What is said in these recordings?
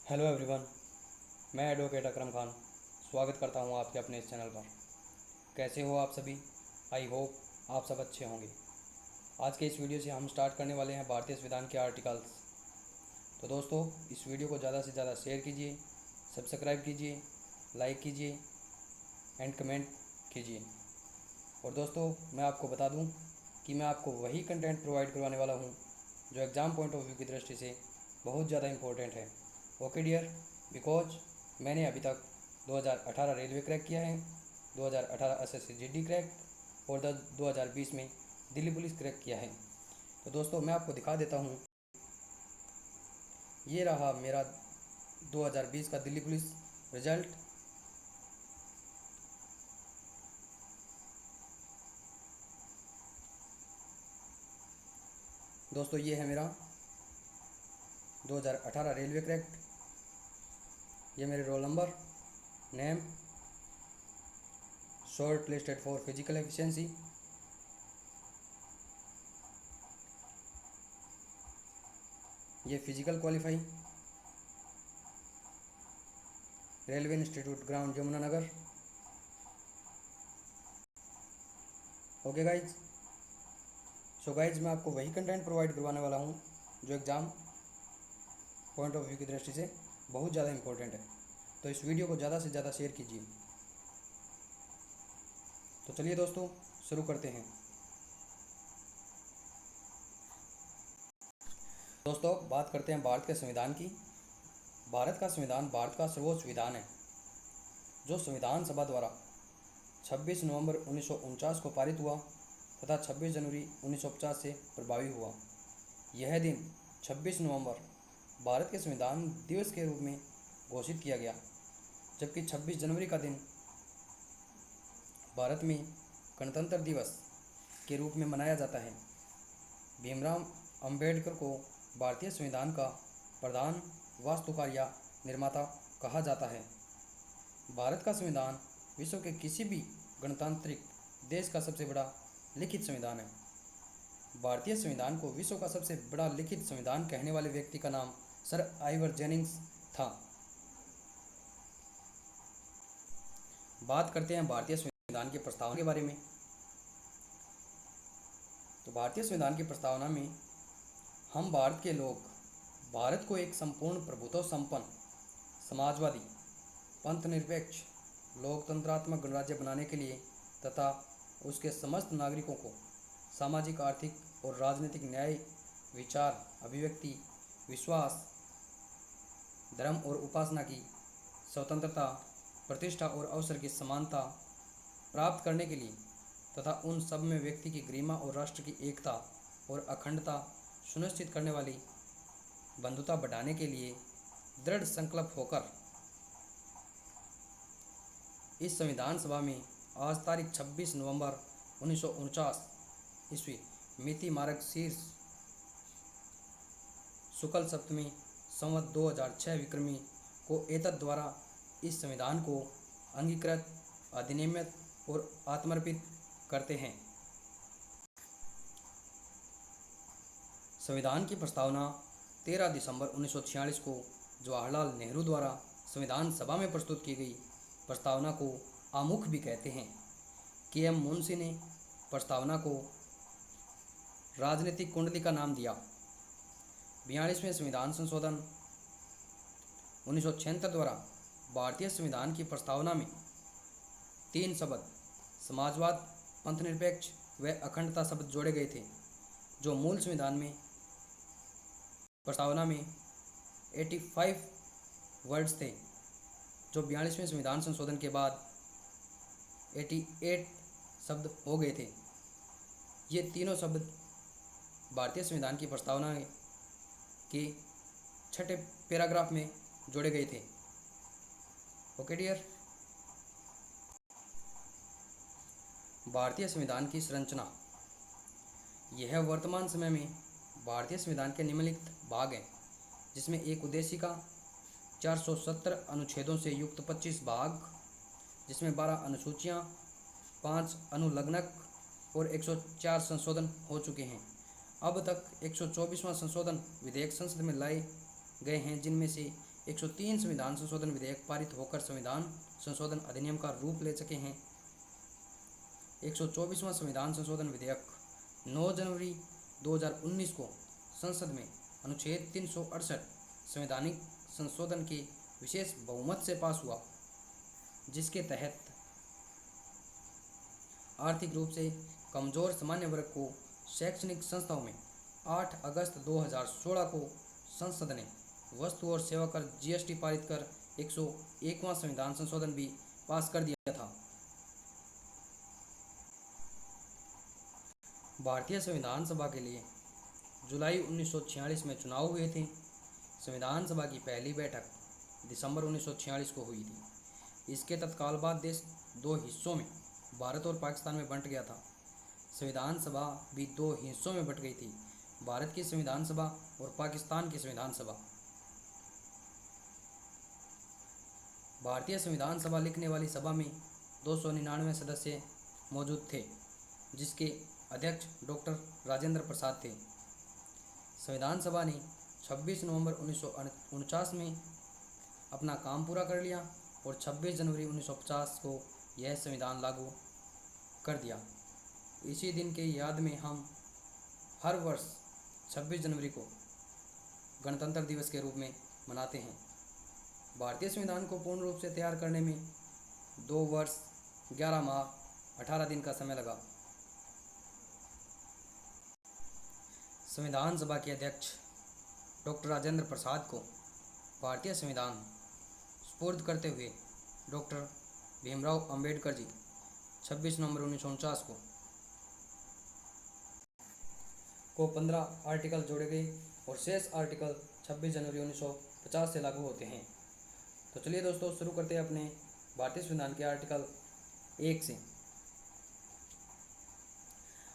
Hello everyone. मैं advocate Akram Khan स्वागत करता हूं आपके अपने इस चैनल पर। कैसे हो आप सभी? आई होप आप सब अच्छे होंगे। आज के इस वीडियो से हम स्टार्ट करने वाले हैं भारतीय संविधान के आर्टिकल्स। तो दोस्तों, इस वीडियो को ज़्यादा से ज़्यादा शेयर कीजिए, सब्सक्राइब कीजिए, लाइक कीजिए एंड कमेंट कीजिए। और दोस्तों, मैं आपको बता दूं कि मैं आपको वही कंटेंट प्रोवाइड करवाने वाला हूं जो एग्ज़ाम पॉइंट ऑफ व्यू की दृष्टि से बहुत ज़्यादा इंपॉर्टेंट है। ओके डियर, बिकॉज मैंने अभी तक 2018 रेलवे क्रैक किया है, 2018 एसएससी जीडी क्रैक और 2020 में दिल्ली पुलिस क्रैक किया है। तो दोस्तों, मैं आपको दिखा देता हूँ। ये रहा मेरा 2020 का दिल्ली पुलिस रिजल्ट। दोस्तों, ये है मेरा 2018 रेलवे क्रैक। ये मेरे roll number, name, short listed for physical efficiency, ये physical qualify, railway institute ground Yamunanagar. Okay guys, so guys, मैं आपको वही कंटेंट प्रोवाइड करवाने वाला हूँ जो एग्ज़ाम पॉइंट ऑफ व्यू की दृष्टि से बहुत ज़्यादा इंपॉर्टेंट है। तो इस वीडियो को ज़्यादा से ज़्यादा शेयर कीजिए। तो चलिए दोस्तों, शुरू करते हैं। दोस्तों, बात करते हैं भारत के संविधान की। भारत का संविधान भारत का सर्वोच्च विधान है, जो संविधान सभा द्वारा 26 नवंबर 1949 को पारित हुआ तथा 26 जनवरी 1950 से प्रभावी हुआ। यह दिन 26 नवंबर भारत के संविधान दिवस के रूप में घोषित किया गया, जबकि 26 जनवरी का दिन भारत में गणतंत्र दिवस के रूप में मनाया जाता है। भीमराव अंबेडकर को भारतीय संविधान का प्रधान वास्तुकार या निर्माता कहा जाता है। भारत का संविधान विश्व के किसी भी गणतांत्रिक देश का सबसे बड़ा लिखित संविधान है। भारतीय संविधान को विश्व का सबसे बड़ा लिखित संविधान कहने वाले व्यक्ति का नाम सर आइवर जेनिंग्स था। बात करते हैं भारतीय संविधान की प्रस्तावना के बारे में। तो भारतीय संविधान की प्रस्तावना में हम भारत के लोग भारत को एक संपूर्ण प्रभुत्व संपन्न, समाजवादी, पंथनिरपेक्ष, लोकतंत्रात्मक गणराज्य बनाने के लिए तथा उसके समस्त नागरिकों को सामाजिक, आर्थिक और राजनीतिक न्याय, विचार, अभिव्यक्ति, विश्वास, धर्म और उपासना की स्वतंत्रता, प्रतिष्ठा और अवसर की समानता प्राप्त करने के लिए तथा उन सब में व्यक्ति की गरिमा और राष्ट्र की एकता और अखंडता सुनिश्चित करने वाली बंधुता बढ़ाने के लिए दृढ़ संकल्प होकर इस संविधान सभा में आज तारीख 26 नवंबर 1949 ईस्वी मिति मार्ग शीर्ष शुक्ल सप्तमी संवत 2006 विक्रमी को एतद द्वारा इस संविधान को अंगीकृत, अधिनियमित और आत्मर्पित करते हैं। संविधान की प्रस्तावना 13 दिसंबर 1946 को जवाहरलाल नेहरू द्वारा संविधान सभा में प्रस्तुत की गई प्रस्तावना को आमुख भी कहते हैं। के.एम. मुंशी ने प्रस्तावना को राजनीतिक कुंडली का नाम दिया। 42वें संविधान संशोधन 1976 द्वारा भारतीय संविधान की प्रस्तावना में 3 शब्द समाजवाद, पंथनिरपेक्ष व अखंडता शब्द जोड़े गए थे, जो मूल संविधान में प्रस्तावना में 85 वर्ड्स थे, जो 42वें संविधान संशोधन के बाद 88 शब्द हो गए थे। ये तीनों शब्द भारतीय संविधान की प्रस्तावना के 6ठे पैराग्राफ में जोड़े गए थे। ओके डियर, भारतीय संविधान की संरचना। यह वर्तमान समय में भारतीय संविधान के निम्नलिखित भाग हैं, जिसमें एक उद्देशिका, 470 अनुच्छेदों से युक्त 25 भाग, जिसमें 12 अनुसूचियाँ, 5 अनुलग्नक और 104 संशोधन हो चुके हैं। अब तक 124वां संशोधन विधेयक संसद में लाए गए हैं, जिनमें से 103 संविधान संशोधन विधेयक पारित होकर संविधान संशोधन अधिनियम का रूप ले सके हैं। 124वां संविधान संशोधन विधेयक 9 जनवरी 2019 को संसद में अनुच्छेद 368 संवैधानिक संशोधन के विशेष बहुमत से पास हुआ, जिसके तहत आर्थिक रूप से कमजोर सामान्य वर्ग को शैक्षणिक संस्थाओं में 8 अगस्त 2016 को संसद ने वस्तु और सेवा कर जीएसटी पारित कर 101वां संविधान संशोधन भी पास कर दिया था। भारतीय संविधान सभा के लिए जुलाई 1946 में चुनाव हुए थे। संविधान सभा की पहली बैठक दिसंबर 1946 को हुई थी। इसके तत्काल बाद देश दो हिस्सों में, भारत और पाकिस्तान में बंट गया था। संविधान सभा भी दो हिस्सों में बंट गई थी, भारत की संविधान सभा और पाकिस्तान की संविधान सभा। भारतीय संविधान सभा लिखने वाली सभा में 299 सदस्य मौजूद थे, जिसके अध्यक्ष डॉक्टर राजेंद्र प्रसाद थे। संविधान सभा ने 26 नवंबर 1949 में अपना काम पूरा कर लिया और 26 जनवरी 1950 को यह संविधान लागू कर दिया। इसी दिन के याद में हम हर वर्ष 26 जनवरी को गणतंत्र दिवस के रूप में मनाते हैं। भारतीय संविधान को पूर्ण रूप से तैयार करने में 2 वर्ष 11 माह 18 दिन का समय लगा। संविधान सभा के अध्यक्ष डॉक्टर राजेंद्र प्रसाद को भारतीय संविधान सुपुर्द करते हुए डॉक्टर भीमराव अंबेडकर जी 26 नवंबर 1949 को 15 आर्टिकल जोड़े गए और शेष आर्टिकल 26 जनवरी 1950 से लागू होते हैं। तो चलिए दोस्तों, शुरू करते हैं अपने भारतीय संविधान के आर्टिकल 1 से।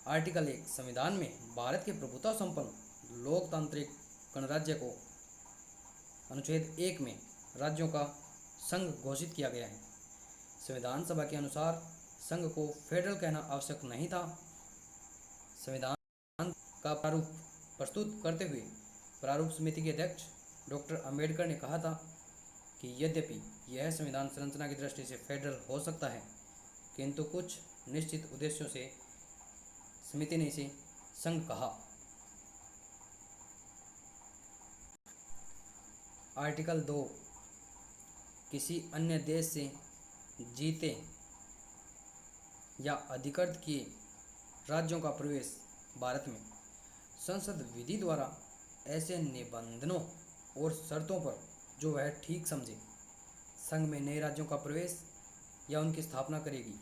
आर्टिकल 1, संविधान में भारत के प्रभुत्व संपन्न लोकतांत्रिक गणराज्य को अनुच्छेद 1 में राज्यों का संघ घोषित किया गया है। संविधान सभा के अनुसार संघ को फेडरल कहना आवश्यक नहीं था। संविधान का प्रारूप प्रस्तुत करते हुए प्रारूप समिति के अध्यक्ष डॉक्टर अंबेडकर ने कहा था कि यद्यपि यह संविधान संरचना की दृष्टि से फेडरल हो सकता है, किंतु कुछ निश्चित उद्देश्यों से समिति ने इसे संघ कहा। आर्टिकल 2, किसी अन्य देश से जीते या अधिकृत किए राज्यों का प्रवेश भारत में संसद विधि द्वारा ऐसे निबंधनों और शर्तों पर जो वह ठीक समझे संघ में नए राज्यों का प्रवेश या उनकी स्थापना करेगी।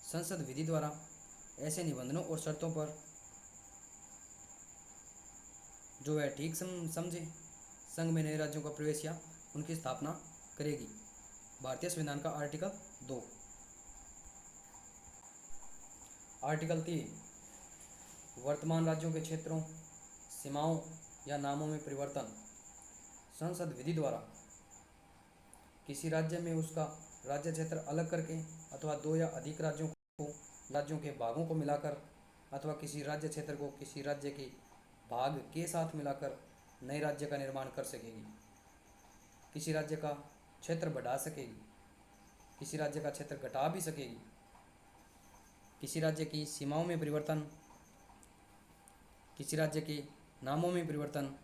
संसद विधि द्वारा ऐसे निबंधनों और शर्तों पर जो वह ठीक समझे संघ में नए राज्यों का प्रवेश या उनकी स्थापना करेगी। भारतीय संविधान का आर्टिकल 2। आर्टिकल 3, वर्तमान राज्यों के क्षेत्रों, सीमाओं या नामों में परिवर्तन। संसद विधि द्वारा किसी राज्य में उसका राज्य क्षेत्र अलग करके अथवा 2 या अधिक राज्यों के भागों को मिलाकर अथवा किसी राज्य क्षेत्र को किसी राज्य के भाग के साथ मिलाकर नए राज्य का निर्माण कर सकेगी। किसी राज्य का क्षेत्र बढ़ा सकेगी, किसी राज्य का क्षेत्र घटा भी सकेगी। किसी राज्य की सीमाओं में परिवर्तन, किसी राज्य के नामों में परिवर्तन,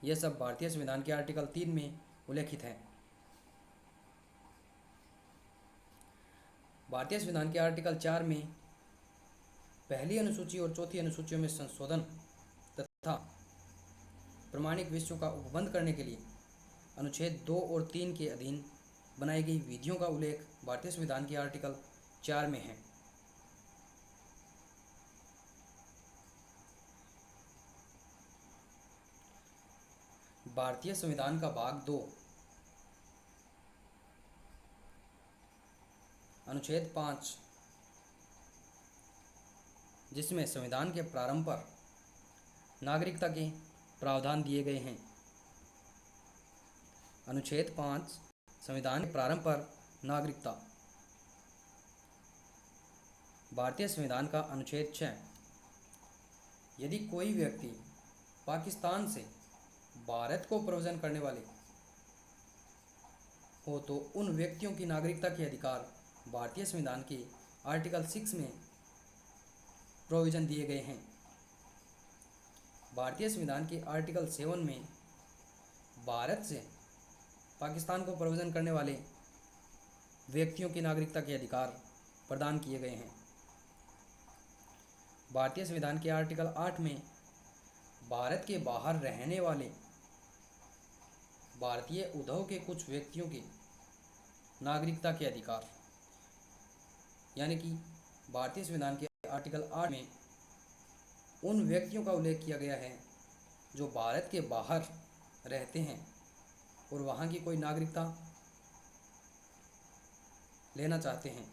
यह सब भारतीय संविधान के आर्टिकल 3 में उल्लेखित है। भारतीय संविधान के आर्टिकल 4 में पहली अनुसूची और चौथी अनुसूचियों में संशोधन तथा प्रमाणिक विषयों का उपबंध करने के लिए अनुच्छेद 2 और 3 के अधीन बनाई गई विधियों का उल्लेख भारतीय संविधान के आर्टिकल 4 में है। भारतीय संविधान का भाग 2 अनुच्छेद 5, जिसमें संविधान के प्रारंभ पर नागरिकता के प्रावधान दिए गए हैं। अनुच्छेद 5, संविधान के प्रारंभ पर नागरिकता। भारतीय संविधान का अनुच्छेद 6, यदि कोई व्यक्ति पाकिस्तान से भारत को प्रव्रजन करने वाले हो तो उन व्यक्तियों की नागरिकता के अधिकार भारतीय संविधान के आर्टिकल 6 में प्रोविज़न दिए गए हैं। भारतीय संविधान के आर्टिकल 7 में भारत से पाकिस्तान को प्रोविज़न करने वाले व्यक्तियों की नागरिकता के अधिकार प्रदान किए गए हैं। भारतीय संविधान के आर्टिकल 8 में भारत के बाहर रहने वाले भारतीय उद्धव के कुछ व्यक्तियों की नागरिकता के अधिकार, यानी कि भारतीय संविधान के आर्टिकल 8 में उन व्यक्तियों का उल्लेख किया गया है जो भारत के बाहर रहते हैं और वहाँ की कोई नागरिकता लेना चाहते हैं।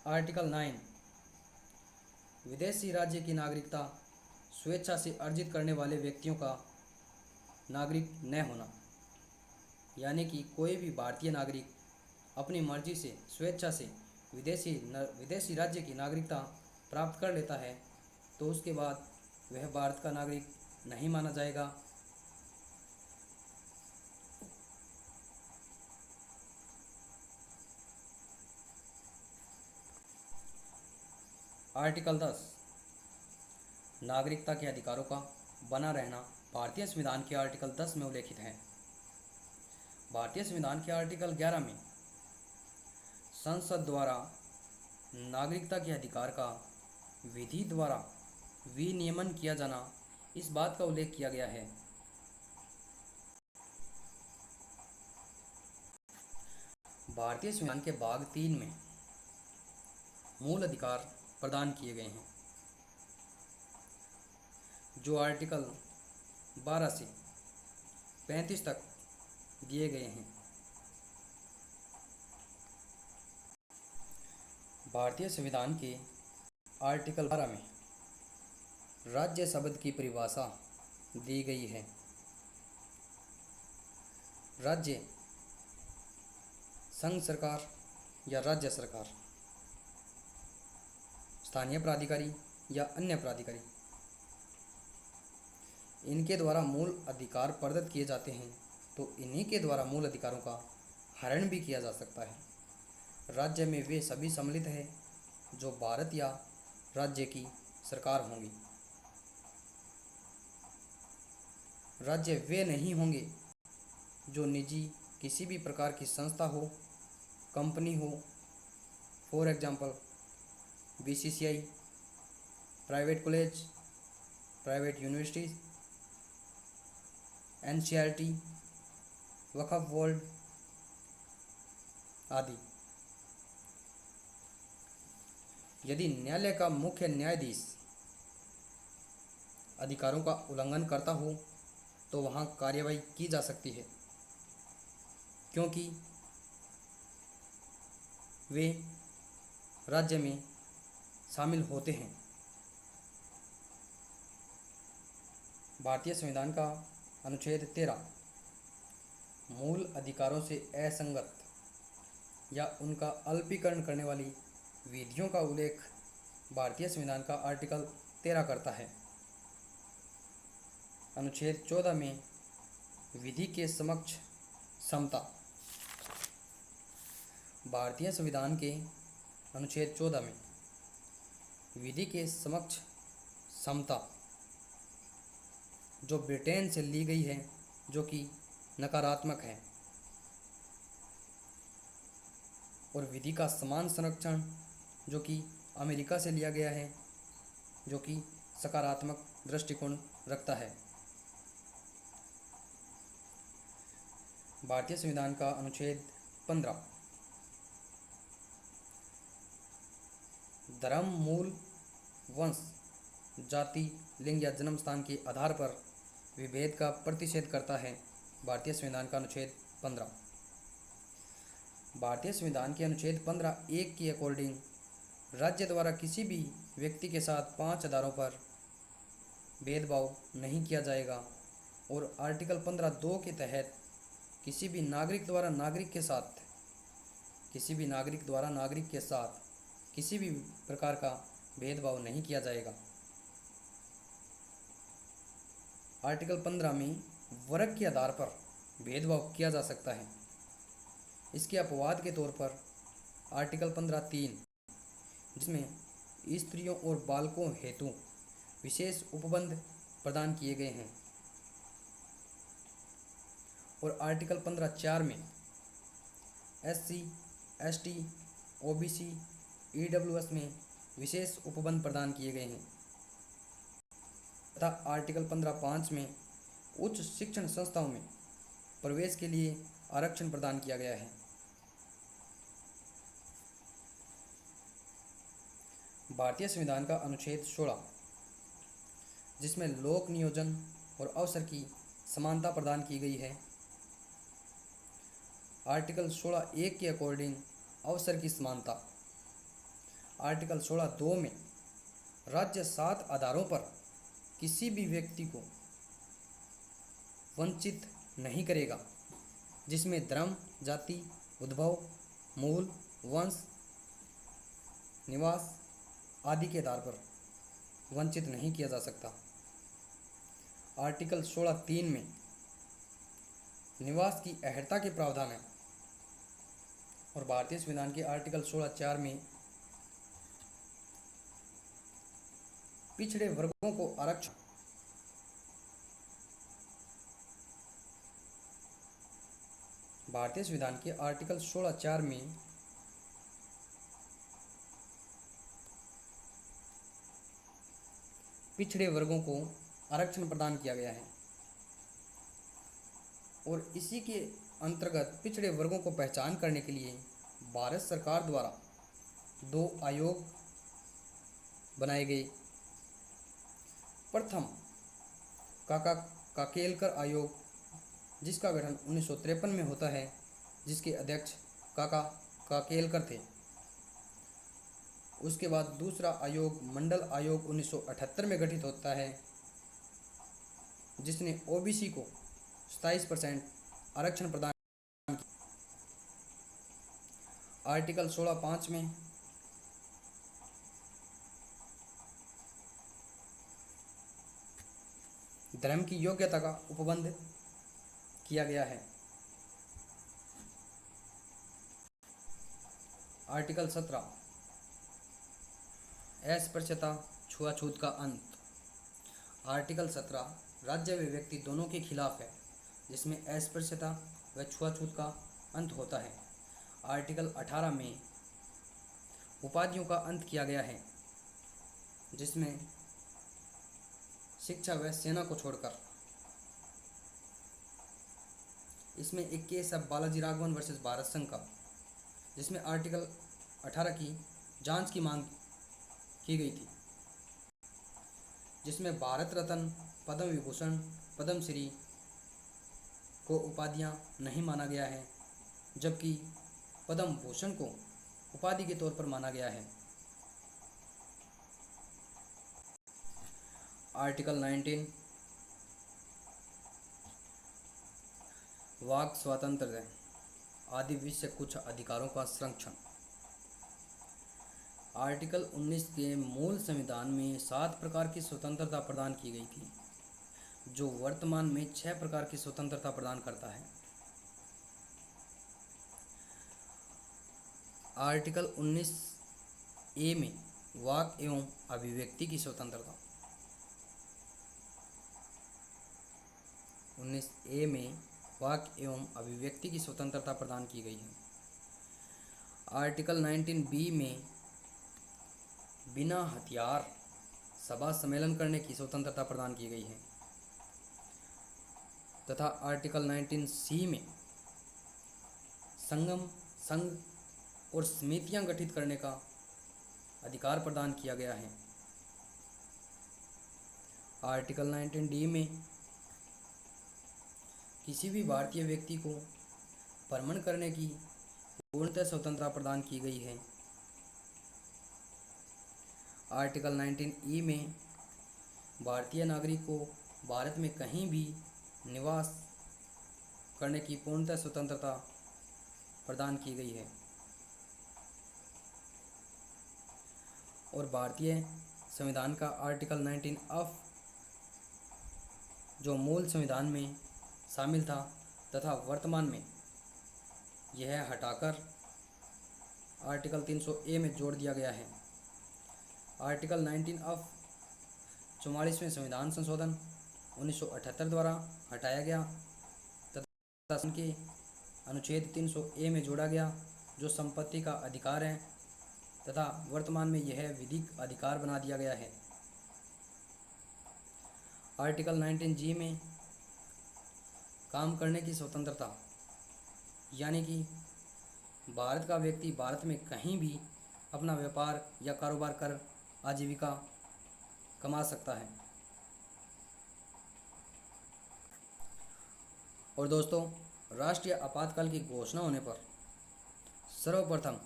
आर्टिकल 9 विदेशी राज्य की नागरिकता स्वेच्छा से अर्जित करने वाले व्यक्तियों का नागरिक न होना, यानी कि कोई भी भारतीय नागरिक अपनी मर्जी से स्वेच्छा से विदेशी राज्य की नागरिकता प्राप्त कर लेता है तो उसके बाद वह भारत का नागरिक नहीं माना जाएगा। आर्टिकल 10 नागरिकता के अधिकारों का बना रहना भारतीय संविधान के आर्टिकल 10 में उल्लेखित है। भारतीय संविधान के आर्टिकल 11 में संसद द्वारा नागरिकता के अधिकार का विधि द्वारा विनियमन किया जाना, इस बात का उल्लेख किया गया है। भारतीय संविधान के भाग 3 में मूल अधिकार प्रदान किए गए हैं जो आर्टिकल 12 से 35 तक दिए गए हैं। भारतीय संविधान के आर्टिकल 12 में राज्य शब्द की परिभाषा दी गई है। राज्य संघ सरकार या राज्य सरकार, स्थानीय प्राधिकारी या अन्य प्राधिकारी, इनके द्वारा मूल अधिकार प्रदत्त किए जाते हैं तो इन्हीं के द्वारा मूल अधिकारों का हरण भी किया जा सकता है। राज्य में वे सभी सम्मिलित हैं जो भारत या राज्य की सरकार होंगी। राज्य वे नहीं होंगे जो निजी किसी भी प्रकार की संस्था हो, कंपनी हो, for example BCCI, private college, private universities, NCERT, Waqf board आदि। यदि न्यायालय का मुख्य न्यायाधीश अधिकारों का उल्लंघन करता हो तो वहाँ कार्रवाई की जा सकती है, क्योंकि वे राज्य में शामिल होते हैं। भारतीय संविधान का अनुच्छेद 13 मूल अधिकारों से असंगत या उनका अल्पीकरण करने वाली विधियों का उल्लेख भारतीय संविधान का आर्टिकल 13 करता है। अनुच्छेद 14 में विधि के समक्ष समता। भारतीय संविधान के अनुच्छेद 14 में विधि के समक्ष समता जो ब्रिटेन से ली गई है, जो कि नकारात्मक है, और विधि का समान संरक्षण जो कि अमेरिका से लिया गया है, जो कि सकारात्मक दृष्टिकोण रखता है। भारतीय संविधान का अनुच्छेद 15 धर्म, मूल, वंश, जाति, लिंग या जन्म स्थान के आधार पर विभेद का प्रतिषेध करता है। भारतीय संविधान का अनुच्छेद 15। भारतीय संविधान के अनुच्छेद 15(1) के अकॉर्डिंग राज्य द्वारा किसी भी व्यक्ति के साथ 5 आधारों पर भेदभाव नहीं किया जाएगा, और आर्टिकल 15(2) के तहत किसी भी नागरिक द्वारा नागरिक के साथ किसी भी प्रकार का भेदभाव नहीं किया जाएगा। आर्टिकल 15 में वर्ग के आधार पर भेदभाव किया जा सकता है। इसके अपवाद के तौर पर आर्टिकल 15(3), जिसमें स्त्रियों और बालकों हेतु विशेष उपबंध प्रदान किए गए हैं, और आर्टिकल 15(4) में SC, ST, OBC, EWS में विशेष उपबंध प्रदान किए गए हैं तथा आर्टिकल 15(5) में उच्च शिक्षण संस्थाओं में प्रवेश के लिए आरक्षण प्रदान किया गया है। भारतीय संविधान का अनुच्छेद 16, जिसमें लोक नियोजन और अवसर की समानता प्रदान की गई है, आर्टिकल 16(1) के अकॉर्डिंग अवसर की समानता। आर्टिकल 16(2) में राज्य 7 आधारों पर किसी भी व्यक्ति को वंचित नहीं करेगा, जिसमें धर्म, जाति, उद्भव, मूल, वंश, निवास आदि के आधार पर वंचित नहीं किया जा सकता। आर्टिकल 16(3) में निवास की अहर्ता के प्रावधान है, और भारतीय संविधान के आर्टिकल 16(4) में पिछड़े वर्गों को आरक्षण। भारतीय संविधान के आर्टिकल 16(4) में पिछड़े वर्गों को आरक्षण प्रदान किया गया है, और इसी के अंतर्गत पिछड़े वर्गों को पहचान करने के लिए भारत सरकार द्वारा 2 आयोग बनाए गए। प्रथम काका काकेलकर आयोग, जिसका गठन 1953 में होता है, जिसके अध्यक्ष काका काकेलकर थे। उसके बाद दूसरा आयोग मंडल आयोग 1978 में गठित होता है, जिसने OBC को 27% आरक्षण प्रदान किया। आर्टिकल 16(5) में धर्म की योग्यता का उपबंध किया गया है। आर्टिकल 17 अस्पृश्यता छुआछूत का अंत। आर्टिकल 17 राज्य व व्यक्ति दोनों के खिलाफ है, जिसमें अस्पृश्यता व छुआछूत का अंत होता है। आर्टिकल 18 में उपाधियों का अंत किया गया है, जिसमें शिक्षा व सेना को छोड़कर। इसमें एक केस है बालाजी राघवन वर्सेस भारत संघ का, जिसमें आर्टिकल 18 की जांच की मांग की गई थी, जिसमें भारत रत्न, पद्म विभूषण, पद्मश्री को उपाधियां नहीं माना गया है, जबकि पद्म भूषण को उपाधि के तौर पर माना गया है। आर्टिकल 19 वाक स्वातंत्र्य आदि विषय कुछ अधिकारों का संरक्षण। आर्टिकल 19 के मूल संविधान में 7 प्रकार की स्वतंत्रता प्रदान की गई थी, जो वर्तमान में 6 प्रकार की स्वतंत्रता प्रदान करता है। आर्टिकल 19(a) में वाक एवं अभिव्यक्ति की स्वतंत्रता। 19(a) में वाक एवं अभिव्यक्ति की स्वतंत्रता प्रदान की गई है। आर्टिकल 19(b) में बिना हथियार सभा सम्मेलन करने की स्वतंत्रता प्रदान की गई है, तथा आर्टिकल 19(c) में संगम, संघ और समितियां गठित करने का अधिकार प्रदान किया गया है। आर्टिकल 19(d) में किसी भी भारतीय व्यक्ति को भ्रमण करने की पूर्णतः स्वतंत्रता प्रदान की गई है। आर्टिकल 19(e) में भारतीय नागरिक को भारत में कहीं भी निवास करने की पूर्णतः स्वतंत्रता प्रदान की गई है, और भारतीय संविधान का आर्टिकल 19(f) जो मूल संविधान में शामिल था तथा वर्तमान में यह हटाकर आर्टिकल 300A में जोड़ दिया गया है। आर्टिकल 19 ऑफ 44वें संविधान संशोधन 1978 द्वारा हटाया गया तथा के अनुच्छेद 300A में जोड़ा गया, जो संपत्ति का अधिकार है तथा वर्तमान में यह विधिक अधिकार बना दिया गया है। आर्टिकल 19G में काम करने की स्वतंत्रता, यानी कि भारत का व्यक्ति भारत में कहीं भी अपना व्यापार या कारोबार कर आजीविका कमा सकता है। और दोस्तों, राष्ट्रीय आपातकाल की घोषणा होने पर सर्वप्रथम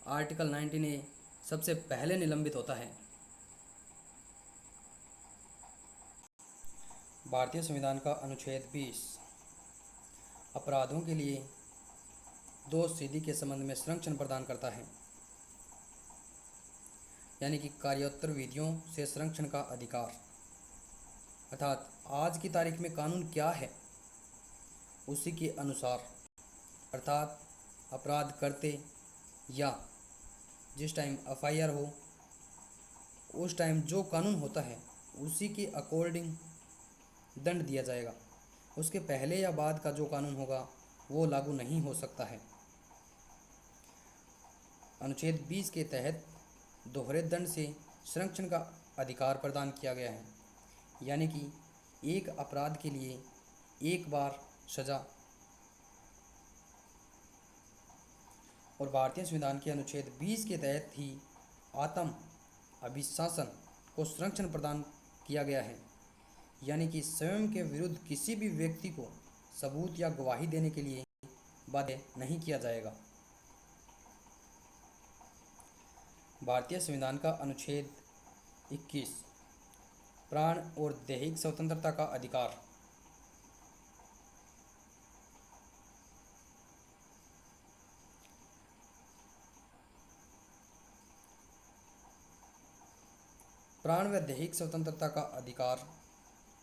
आर्टिकल 19A सबसे पहले निलंबित होता है। भारतीय संविधान का अनुच्छेद 20 अपराधों के लिए दोष सिद्धि के संबंध में संरक्षण प्रदान करता है, यानी कि कार्योत्तर विधियों से संरक्षण का अधिकार। अर्थात आज की तारीख में कानून क्या है उसी के अनुसार, अर्थात अपराध करते या जिस टाइम FIR हो उस टाइम जो कानून होता है उसी के अकॉर्डिंग दंड दिया जाएगा। उसके पहले या बाद का जो कानून होगा वो लागू नहीं हो सकता है। अनुच्छेद 20 के तहत दोहरे दंड से संरक्षण का अधिकार प्रदान किया गया है, यानी कि एक अपराध के लिए एक बार सजा। और भारतीय संविधान के अनुच्छेद 20 के तहत ही आत्म अभिशासन को संरक्षण प्रदान किया गया है, यानी कि स्वयं के विरुद्ध किसी भी व्यक्ति को सबूत या गवाही देने के लिए बाध्य नहीं किया जाएगा। भारतीय संविधान का अनुच्छेद 21 प्राण और दैहिक स्वतंत्रता का अधिकार। प्राण व दैहिक स्वतंत्रता का अधिकार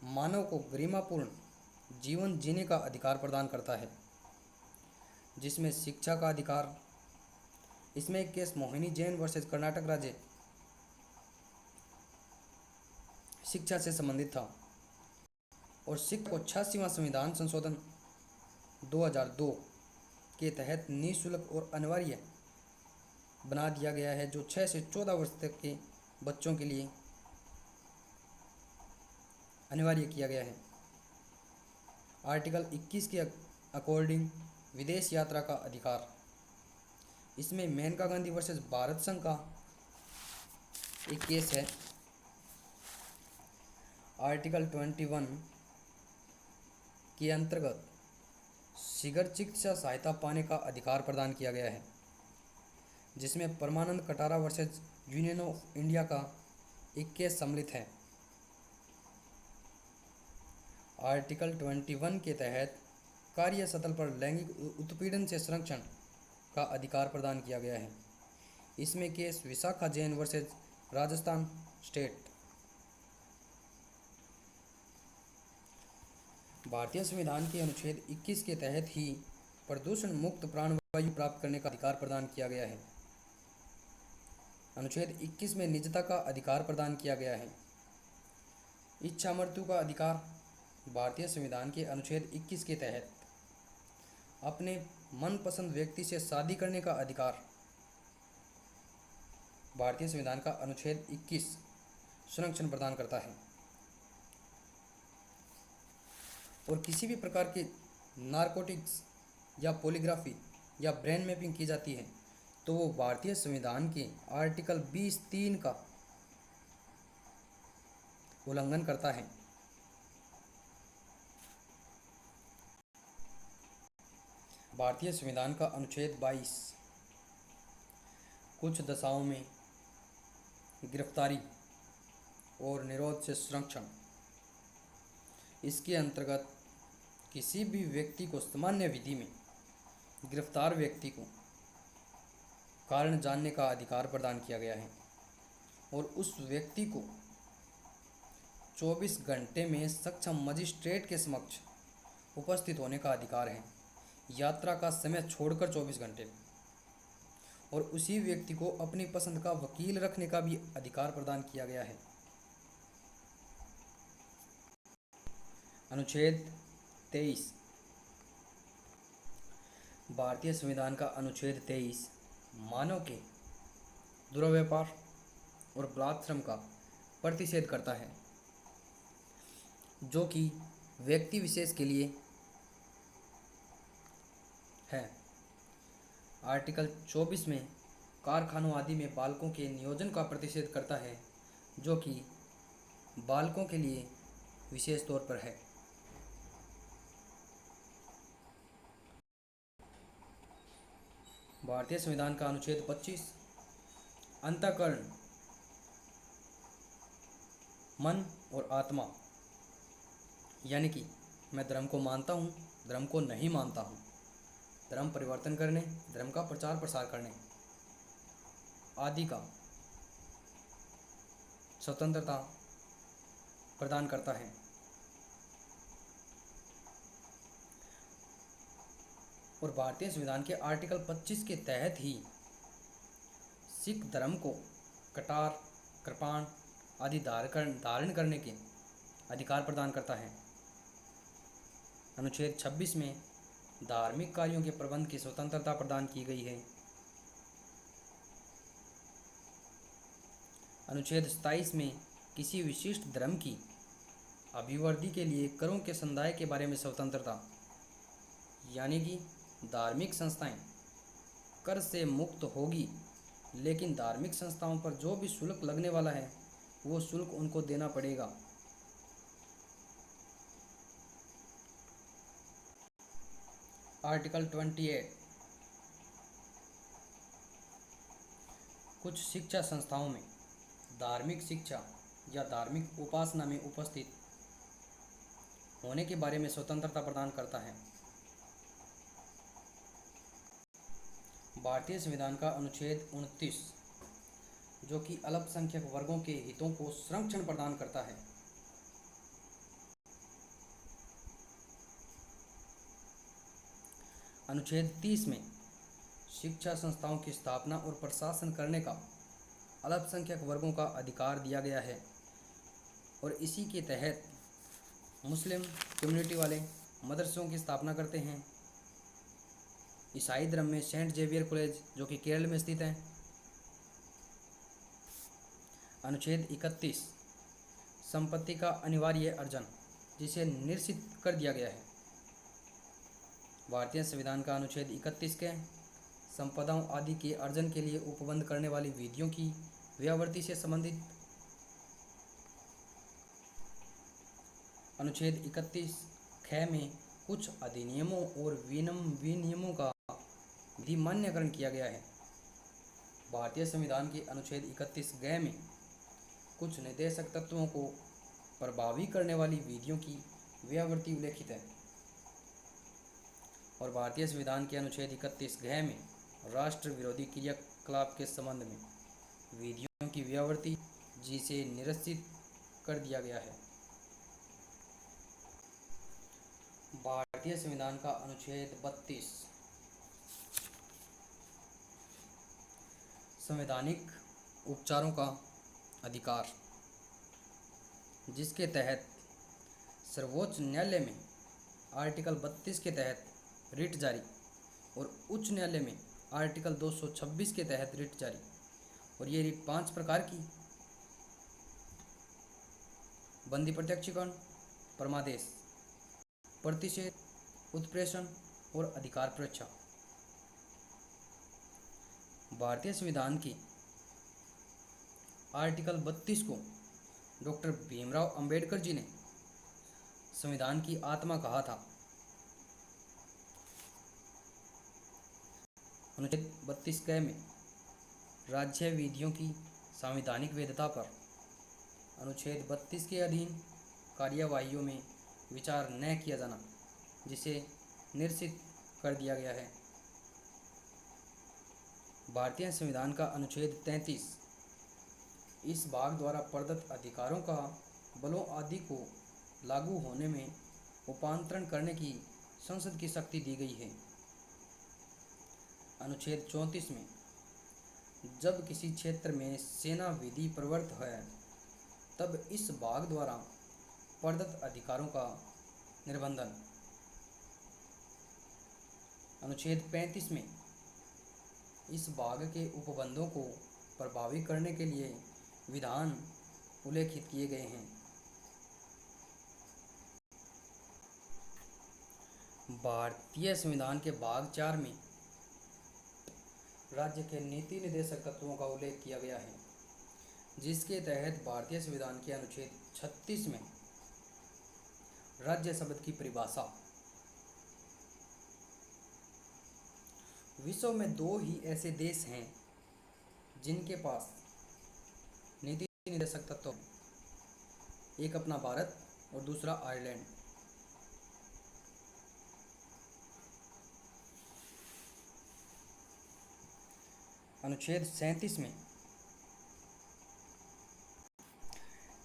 मानव को गरिमापूर्ण जीवन जीने का अधिकार प्रदान करता है, जिसमें शिक्षा का अधिकार। इसमें एक केस मोहिनी जैन वर्सेस कर्नाटक राज्य शिक्षा से संबंधित था और शिक्षा को 86वां संविधान संशोधन 2002 के तहत निःशुल्क और अनिवार्य बना दिया गया है, जो 6 से 14 वर्ष तक के बच्चों के लिए अनिवार्य किया गया है। आर्टिकल 21 के अकॉर्डिंग विदेश यात्रा का अधिकार। इसमें मेनका गांधी वर्सेस भारत संघ का एक केस है। आर्टिकल 21 के अंतर्गत शीघ्र चिकित्सा सहायता पाने का अधिकार प्रदान किया गया है, जिसमें Parmanand Katara versus union of India का एक केस सम्मिलित है। आर्टिकल 21 के तहत कार्यस्थल पर लैंगिक उत्पीड़न से संरक्षण का अधिकार प्रदान किया गया है। इसमें case Vishakha Jain versus Rajasthan state. भारतीय संविधान के अनुच्छेद 21 के तहत ही प्रदूषण मुक्त प्राणवायु प्राप्त करने का अधिकार प्रदान किया गया है। अनुच्छेद 21 में निजता का अधिकार प्रदान किया गया है। इच्छा मृत्यु का अधिकार। भारतीय संविधान के अनुच्छेद 21 के तहत अपने मनपसंद व्यक्ति से शादी करने का अधिकार। भारतीय संविधान का अनुच्छेद 21 संरक्षण प्रदान करता है। और किसी भी प्रकार के नारकोटिक्स या पॉलीग्राफी या ब्रेन मैपिंग की जाती है तो वो भारतीय संविधान के आर्टिकल 20(3) का उल्लंघन करता है। भारतीय संविधान का अनुच्छेद 22 कुछ दशाओं में गिरफ्तारी और निरोध से संरक्षण। इसके अंतर्गत किसी भी व्यक्ति को सामान्य विधि में गिरफ्तार व्यक्ति को कारण जानने का अधिकार प्रदान किया गया है और उस व्यक्ति को 24 घंटे में सक्षम मजिस्ट्रेट के समक्ष उपस्थित होने का अधिकार है। यात्रा का समय छोड़कर 24 घंटे, और उसी व्यक्ति को अपनी पसंद का वकील रखने का भी अधिकार प्रदान किया गया है। अनुच्छेद 23। भारतीय संविधान का अनुच्छेद 23 मानव के दुर्व्यवहार और बलात्श्रम का प्रतिषेध करता है, जो कि व्यक्ति विशेष के लिए है। आर्टिकल 24 में कारखानों आदि में बालकों के नियोजन का प्रतिषेध करता है, जो कि बालकों के लिए विशेष तौर पर है। भारतीय संविधान का अनुच्छेद 25 अंतःकरण, मन और आत्मा, यानी कि मैं धर्म को मानता हूँ, धर्म को नहीं मानता हूँ, धर्म परिवर्तन करने, धर्म का प्रचार प्रसार करने आदि का स्वतंत्रता प्रदान करता है। और भारतीय संविधान के आर्टिकल 25 के तहत ही सिख धर्म को कटार, कृपाण आदि धारण करने के अधिकार प्रदान करता है। अनुच्छेद 26 में धार्मिक कार्यों के प्रबंध की स्वतंत्रता प्रदान की गई है। अनुच्छेद 27 में किसी विशिष्ट धर्म की अभिवृद्धि के लिए करों के संदाय के बारे में स्वतंत्रता, यानी कि धार्मिक संस्थाएं कर से मुक्त होगी, लेकिन धार्मिक संस्थाओं पर जो भी शुल्क लगने वाला है वो शुल्क उनको देना पड़ेगा। आर्टिकल 28 कुछ शिक्षा संस्थाओं में धार्मिक शिक्षा या धार्मिक उपासना में उपस्थित होने के बारे में स्वतंत्रता प्रदान करता है। भारतीय संविधान का अनुच्छेद 29, जो कि अल्पसंख्यक वर्गों के हितों को संरक्षण प्रदान करता है। अनुच्छेद 30 में शिक्षा संस्थाओं की स्थापना और प्रशासन करने का अल्पसंख्यक वर्गों का अधिकार दिया गया है, और इसी के तहत मुस्लिम कम्युनिटी वाले मदरसों की स्थापना करते हैं। ईसाई धर्म में सेंट जेवियर कॉलेज, जो कि केरल में स्थित है। अनुच्छेद 31 संपत्ति का अनिवार्य अर्जन, जिसे निश्चित कर दिया गया है। भारतीय संविधान का अनुच्छेद 31 के संपदाओं आदि के अर्जन के लिए उपबंध करने वाली विधियों की व्यावृत्ति से संबंधित। अनुच्छेद 31 ख में कुछ अधिनियमों और विनियमों का विधिमान्यकरण किया गया है। भारतीय संविधान के अनुच्छेद 31 ग में कुछ निर्देशक तत्वों को प्रभावी करने वाली विधियों की व्यावृत्ति उल्लेखित है। और भारतीय संविधान के अनुच्छेद 31 घ में राष्ट्र विरोधी क्रियाकलाप के संबंध में विधियों की व्यावृत्ति, जिसे निरसित कर दिया गया है। भारतीय संविधान का अनुच्छेद 32 संवैधानिक उपचारों का अधिकार, जिसके तहत सर्वोच्च न्यायालय में आर्टिकल 32 के तहत रिट जारी और उच्च न्यायालय में आर्टिकल 226 के तहत रिट जारी। और ये रिट 5 प्रकार की: बंदी प्रत्यक्षीकरण, परमादेश, प्रतिषेध, उत्प्रेषण और अधिकार परीक्षा। भारतीय संविधान की आर्टिकल 32 को डॉक्टर भीमराव अंबेडकर जी ने संविधान की आत्मा कहा था। अनुच्छेद 32 क में राज्य विधियों की संवैधानिक वैधता पर अनुच्छेद 32 के अधीन कार्यवाहियों में विचार न किया जाना, जिसे निरसित कर दिया गया है। भारतीय संविधान का अनुच्छेद 33 इस भाग द्वारा प्रदत्त अधिकारों का बलों आदि को लागू होने में उपांतरण करने की संसद की शक्ति दी गई है। अनुच्छेद 34 में जब किसी क्षेत्र में सेना विधि प्रवृत्त है तब इस भाग द्वारा प्रदत्त अधिकारों का निर्बंधन। अनुच्छेद 35 में इस भाग के उपबंधों को प्रभावी करने के लिए विधान उल्लेखित किए गए हैं। भारतीय संविधान के भाग 4 में राज्य के नीति निर्देशक तत्वों का उल्लेख किया गया है, जिसके तहत भारतीय संविधान के अनुच्छेद 36 में राज्य शब्द की परिभाषा। विश्व में 2 ही ऐसे देश हैं जिनके पास नीति निर्देशक तत्व हैं, एक अपना भारत और दूसरा आयरलैंड। अनुच्छेद 37 में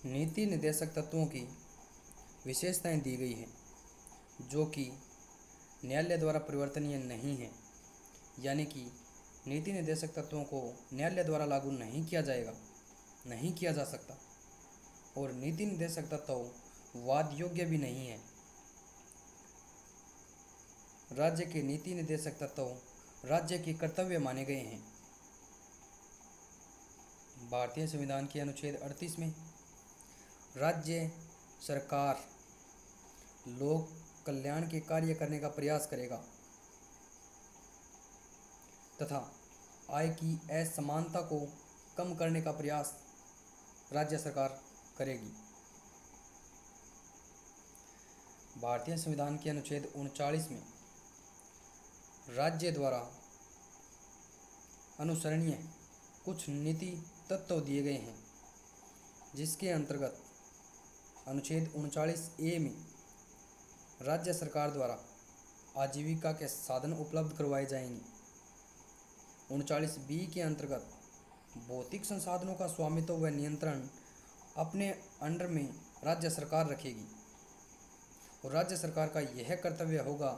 नीति निर्देशक तत्वों की विशेषताएं दी गई हैं जो कि न्यायालय द्वारा परिवर्तनीय नहीं है, यानी कि नीति निर्देशक तत्वों को न्यायालय द्वारा लागू नहीं किया जा सकता और नीति निर्देशक तत्व वाद योग्य भी नहीं है। राज्य के नीति निर्देशक तत्व राज्य के कर्तव्य माने गए हैं। भारतीय संविधान के अनुच्छेद 38 में राज्य सरकार लोक कल्याण के कार्य करने का प्रयास करेगा तथा आय की असमानता को कम करने का प्रयास राज्य सरकार करेगी। भारतीय संविधान के अनुच्छेद 39 में राज्य द्वारा अनुसरणीय कुछ नीति तत्व दिए गए हैं, जिसके अंतर्गत अनुच्छेद 39A में राज्य सरकार द्वारा आजीविका के साधन उपलब्ध करवाए जाएंगे। 39B के अंतर्गत भौतिक संसाधनों का स्वामित्व व नियंत्रण अपने अंडर में राज्य सरकार रखेगी और राज्य सरकार का यह कर्तव्य होगा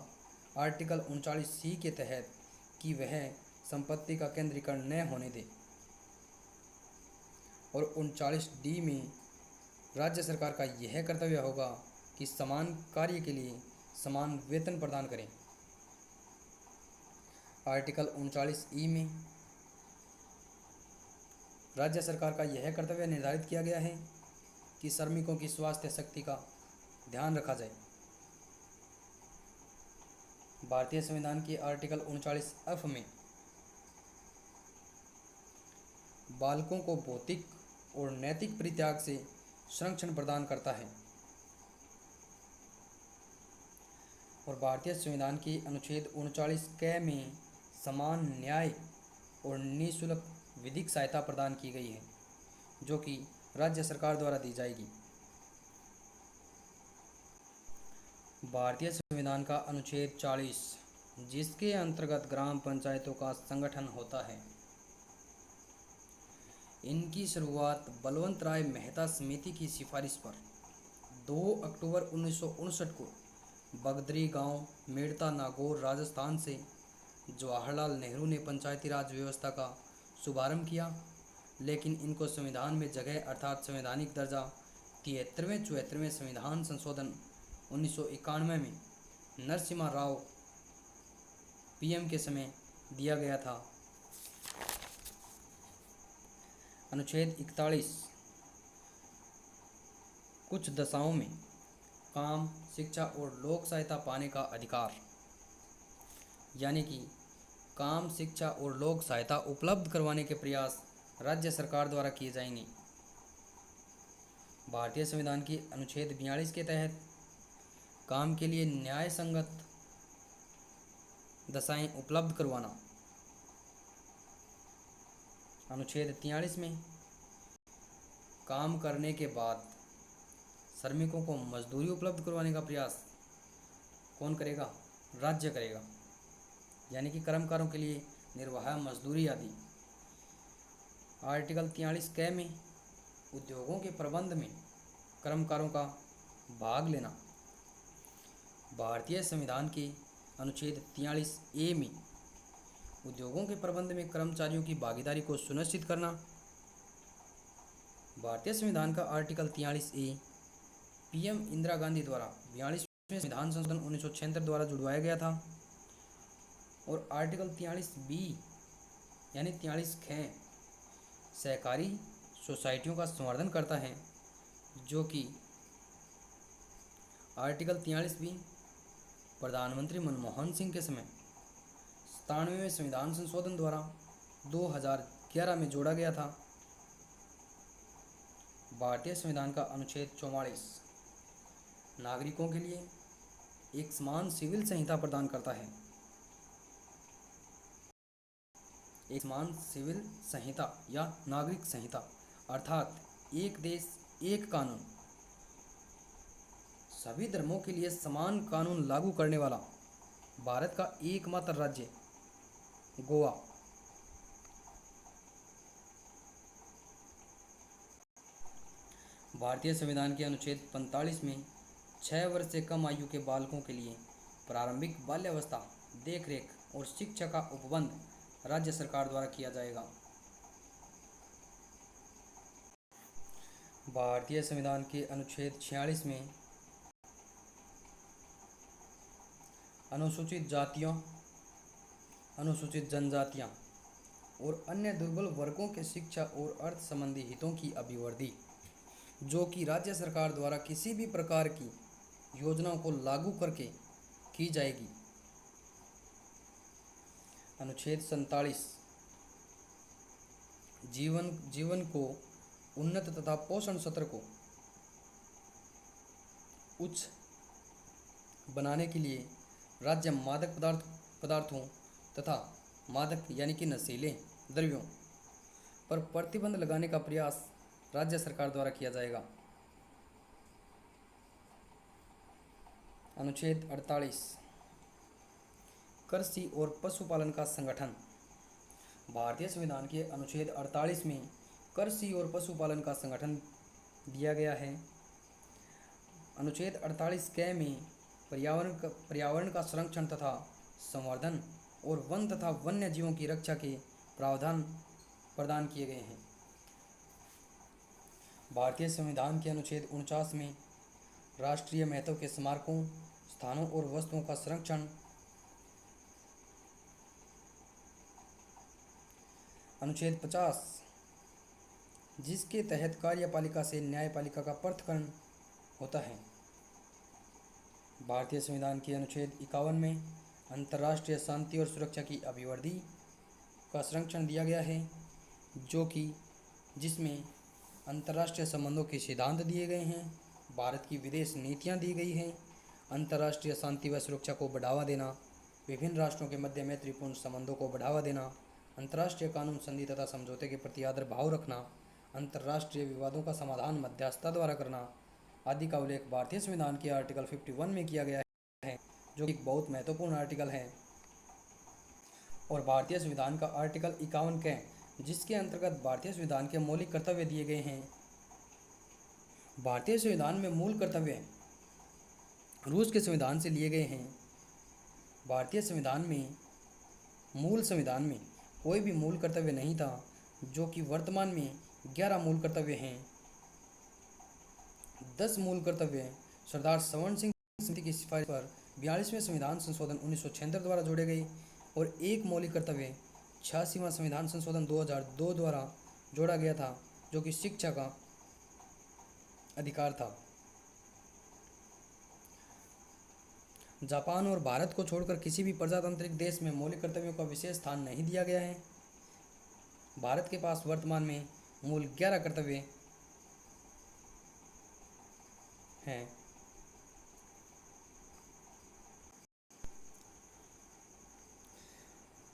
आर्टिकल 39C के तहत कि वह संपत्ति का केंद्रीकरण न होने दे और 39D में राज्य सरकार का यह कर्तव्य होगा कि समान कार्य के लिए समान वेतन प्रदान करें। आर्टिकल 39E में राज्य सरकार का यह कर्तव्य निर्धारित किया गया है कि श्रमिकों की स्वास्थ्य शक्ति का ध्यान रखा जाए। भारतीय संविधान के आर्टिकल 39F में बालकों को भौतिक और नैतिक परित्याग से संरक्षण प्रदान करता है और भारतीय संविधान के अनुच्छेद 39K में समान न्याय और निःशुल्क विधिक सहायता प्रदान की गई है, जो कि राज्य सरकार द्वारा दी जाएगी। भारतीय संविधान का अनुच्छेद 40, जिसके अंतर्गत ग्राम पंचायतों का संगठन होता है, इनकी शुरुआत बलवंत राय मेहता समिति की सिफारिश पर 2 अक्टूबर 1959 को बगदरी गांव, मेड़ता, नागौर, राजस्थान से जवाहरलाल नेहरू ने पंचायती राज व्यवस्था का शुभारंभ किया, लेकिन इनको संविधान में जगह अर्थात संवैधानिक दर्जा 73वें संविधान संशोधन 1991 में नरसिम्हा राव PM के समय दिया गया था। अनुच्छेद 41 कुछ दशाओं में काम, शिक्षा और लोक सहायता पाने का अधिकार, यानी कि काम, शिक्षा और लोक सहायता उपलब्ध करवाने के प्रयास राज्य सरकार द्वारा किए जाएंगे। भारतीय संविधान के अनुच्छेद 42 के तहत काम के लिए न्याय संगत दशाएं उपलब्ध करवाना। अनुच्छेद 43 में काम करने के बाद श्रमिकों को मजदूरी उपलब्ध करवाने का प्रयास कौन करेगा? राज्य करेगा, यानी कि कर्मकारों के लिए निर्वाह मजदूरी आदि। आर्टिकल 43K में उद्योगों के प्रबंध में कर्मकारों का भाग लेना। भारतीय संविधान के अनुच्छेद 43A में उद्योगों के प्रबंध में कर्मचारियों की भागीदारी को सुनिश्चित करना। भारतीय संविधान का article 43A PM Indira Gandhi द्वारा 42वें संविधान संशोधन 1976 द्वारा जुड़वाया गया था। और आर्टिकल 43B यानी 43 ख सहकारी सोसाइटियों का संवर्धन करता है, जो कि आर्टिकल 43B प्रधानमंत्री मनमोहन सिंह के समय 97वें संविधान संशोधन द्वारा 2011 में जोड़ा गया था। भारतीय संविधान का अनुच्छेद 44 नागरिकों के लिए एक समान सिविल संहिता प्रदान करता है। एक समान सिविल संहिता या नागरिक संहिता अर्थात एक देश एक कानून, सभी धर्मों के लिए समान कानून लागू करने वाला भारत का एकमात्र राज्य गोवा। भारतीय संविधान के अनुच्छेद 45 में 6 वर्ष से कम आयु के बालकों के लिए प्रारंभिक बाल्यावस्था, देखरेख और शिक्षा का उपबंध राज्य सरकार द्वारा किया जाएगा। भारतीय संविधान के अनुच्छेद 46 में अनुसूचित जातियों, अनुसूचित जनजातियां और अन्य दुर्बल वर्गों के शिक्षा और अर्थ संबंधी हितों की अभिवृद्धि, जो कि राज्य सरकार द्वारा किसी भी प्रकार की योजनाओं को लागू करके की जाएगी। अनुच्छेद 47 जीवन को उन्नत तथा पोषण स्तर को उच्च बनाने के लिए राज्य मादक पदार्थों तथा मादक यानी कि नशीले द्रव्यों पर प्रतिबंध लगाने का प्रयास राज्य सरकार द्वारा किया जाएगा। अनुच्छेद 48 कृषि और पशुपालन का संगठन। भारतीय संविधान के अनुच्छेद 48 में कृषि और पशुपालन का संगठन दिया गया है। अनुच्छेद 48 क में पर्यावरण का संरक्षण तथा संवर्धन और वन तथा वन्य जीवों की रक्षा के प्रावधान प्रदान किए गए हैं। भारतीय संविधान के अनुच्छेद 49 में राष्ट्रीय महत्व के स्मारकों, स्थानों और वस्तुओं का संरक्षण। अनुच्छेद 50 जिसके तहत कार्यपालिका से न्यायपालिका का पृथक्करण होता है। भारतीय संविधान के अनुच्छेद 51 में अंतर्राष्ट्रीय शांति और सुरक्षा की अभिवृद्धि का संरक्षण दिया गया है, जो कि जिसमें अंतर्राष्ट्रीय संबंधों के सिद्धांत दिए गए हैं, भारत की विदेश नीतियां दी गई हैं, अंतर्राष्ट्रीय शांति व सुरक्षा को बढ़ावा देना, विभिन्न राष्ट्रों के मध्य मैत्रीपूर्ण संबंधों को बढ़ावा देना, अंतर्राष्ट्रीय कानून संधि तथा समझौते के प्रति आदर भाव रखना, अंतर्राष्ट्रीय विवादों का समाधान मध्यस्थता द्वारा करना आदि का उल्लेख भारतीय संविधान के आर्टिकल 51 में किया गया है, जो एक बहुत महत्वपूर्ण आर्टिकल है। और भारतीय संविधान का आर्टिकल 51 के जिसके अंतर्गत भारतीय संविधान के मौलिक कर्तव्य दिए गए हैं। भारतीय संविधान में मूल कर्तव्य रूस के संविधान से लिए गए हैं। भारतीय संविधान में कोई भी मूल कर्तव्य नहीं था, जो कि वर्तमान में 11 मूल कर्तव्य हैं। 10 मूल कर्तव्य सरदार सवर्ण सिंह समिति की सिफारिश पर 42वें संविधान संशोधन 1976 द्वारा जोड़े गए और एक मौलिक कर्तव्य 86वां संविधान संशोधन 2002 द्वारा जोड़ा गया था, जो कि शिक्षा का अधिकार था। जापान और भारत को छोड़कर किसी भी प्रजातांत्रिक देश में मौलिक कर्तव्यों का विशेष स्थान नहीं दिया गया है। भारत के पास वर्तमान में मूल 11 कर्तव्य हैं।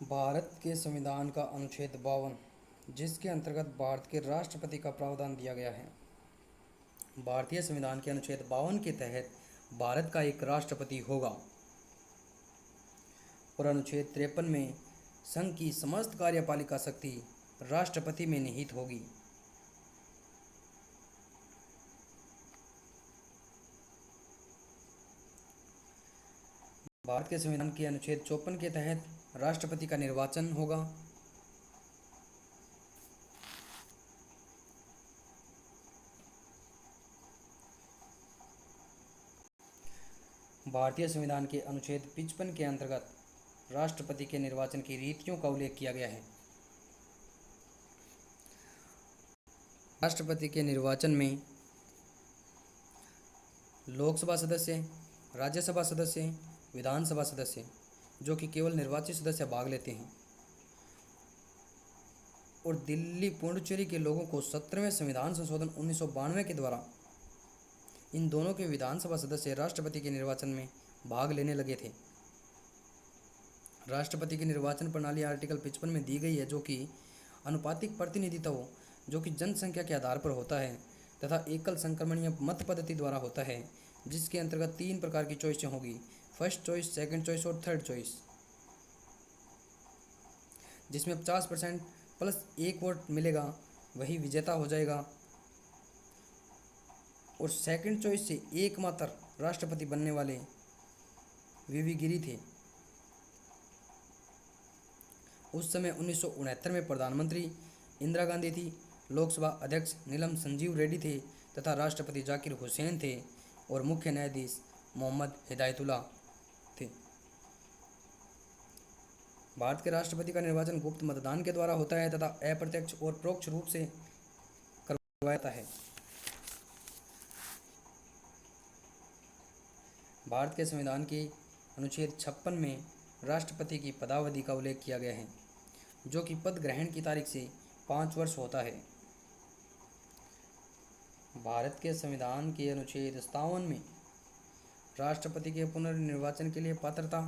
भारत के संविधान का अनुच्छेद 52 जिसके अंतर्गत भारत के राष्ट्रपति का प्रावधान दिया गया है। भारतीय संविधान के अनुच्छेद 52 के तहत भारत का एक राष्ट्रपति होगा और अनुच्छेद 53 में संघ की समस्त कार्यपालिका शक्ति राष्ट्रपति में निहित होगी। भारत के संविधान के अनुच्छेद 54 के तहत राष्ट्रपति का निर्वाचन होगा। भारतीय संविधान के अनुच्छेद 55 के अंतर्गत राष्ट्रपति के निर्वाचन की रीतियों का उल्लेख किया गया है। राष्ट्रपति के निर्वाचन में लोकसभा सदस्य, राज्यसभा सदस्य, विधानसभा सदस्य, जो कि केवल निर्वाचित सदस्य भाग लेते हैं, और दिल्ली पुडुचेरी के लोगों को 17वें संविधान संशोधन 1992 के द्वारा इन दोनों के विधानसभा सदस्य राष्ट्रपति के निर्वाचन में भाग लेने लगे थे। राष्ट्रपति की निर्वाचन प्रणाली आर्टिकल 55 में दी गई है, जो कि अनुपातिक प्रतिनिधित्व जो कि जनसंख्या के आधार पर होता है तथा एकल संक्रमणीय मत पद्धति द्वारा होता है, जिसके अंतर्गत 3 प्रकार की चॉइसें होगी: फर्स्ट चॉइस, सेकंड चॉइस और थर्ड चॉइस, जिसमें 50% प्लस 1 वोट मिलेगा वही विजेता हो जाएगा। और सेकंड चॉइस से एकमात्र राष्ट्रपति बनने वाले वीवी गिरी थे। उस समय 1969 में प्रधानमंत्री इंदिरा गांधी थी, लोकसभा अध्यक्ष नीलम संजीव रेड्डी थे तथा राष्ट्रपति जाकिर हुसैन थे और मुख्य न्यायाधीश मोहम्मद हिदायतुल्लाह थे। भारत के राष्ट्रपति का निर्वाचन गुप्त मतदान के द्वारा होता है तथा अप्रत्यक्ष और परोक्ष रूप से करवाया जाता है। भारत के संविधान के अनुच्छेद 56 में राष्ट्रपति की पदावधि का उल्लेख किया गया है, जो कि पद ग्रहण की तारीख से 5 वर्ष होता है। भारत के संविधान के अनुच्छेद 57 में राष्ट्रपति के पुनर्निर्वाचन के लिए पात्रता,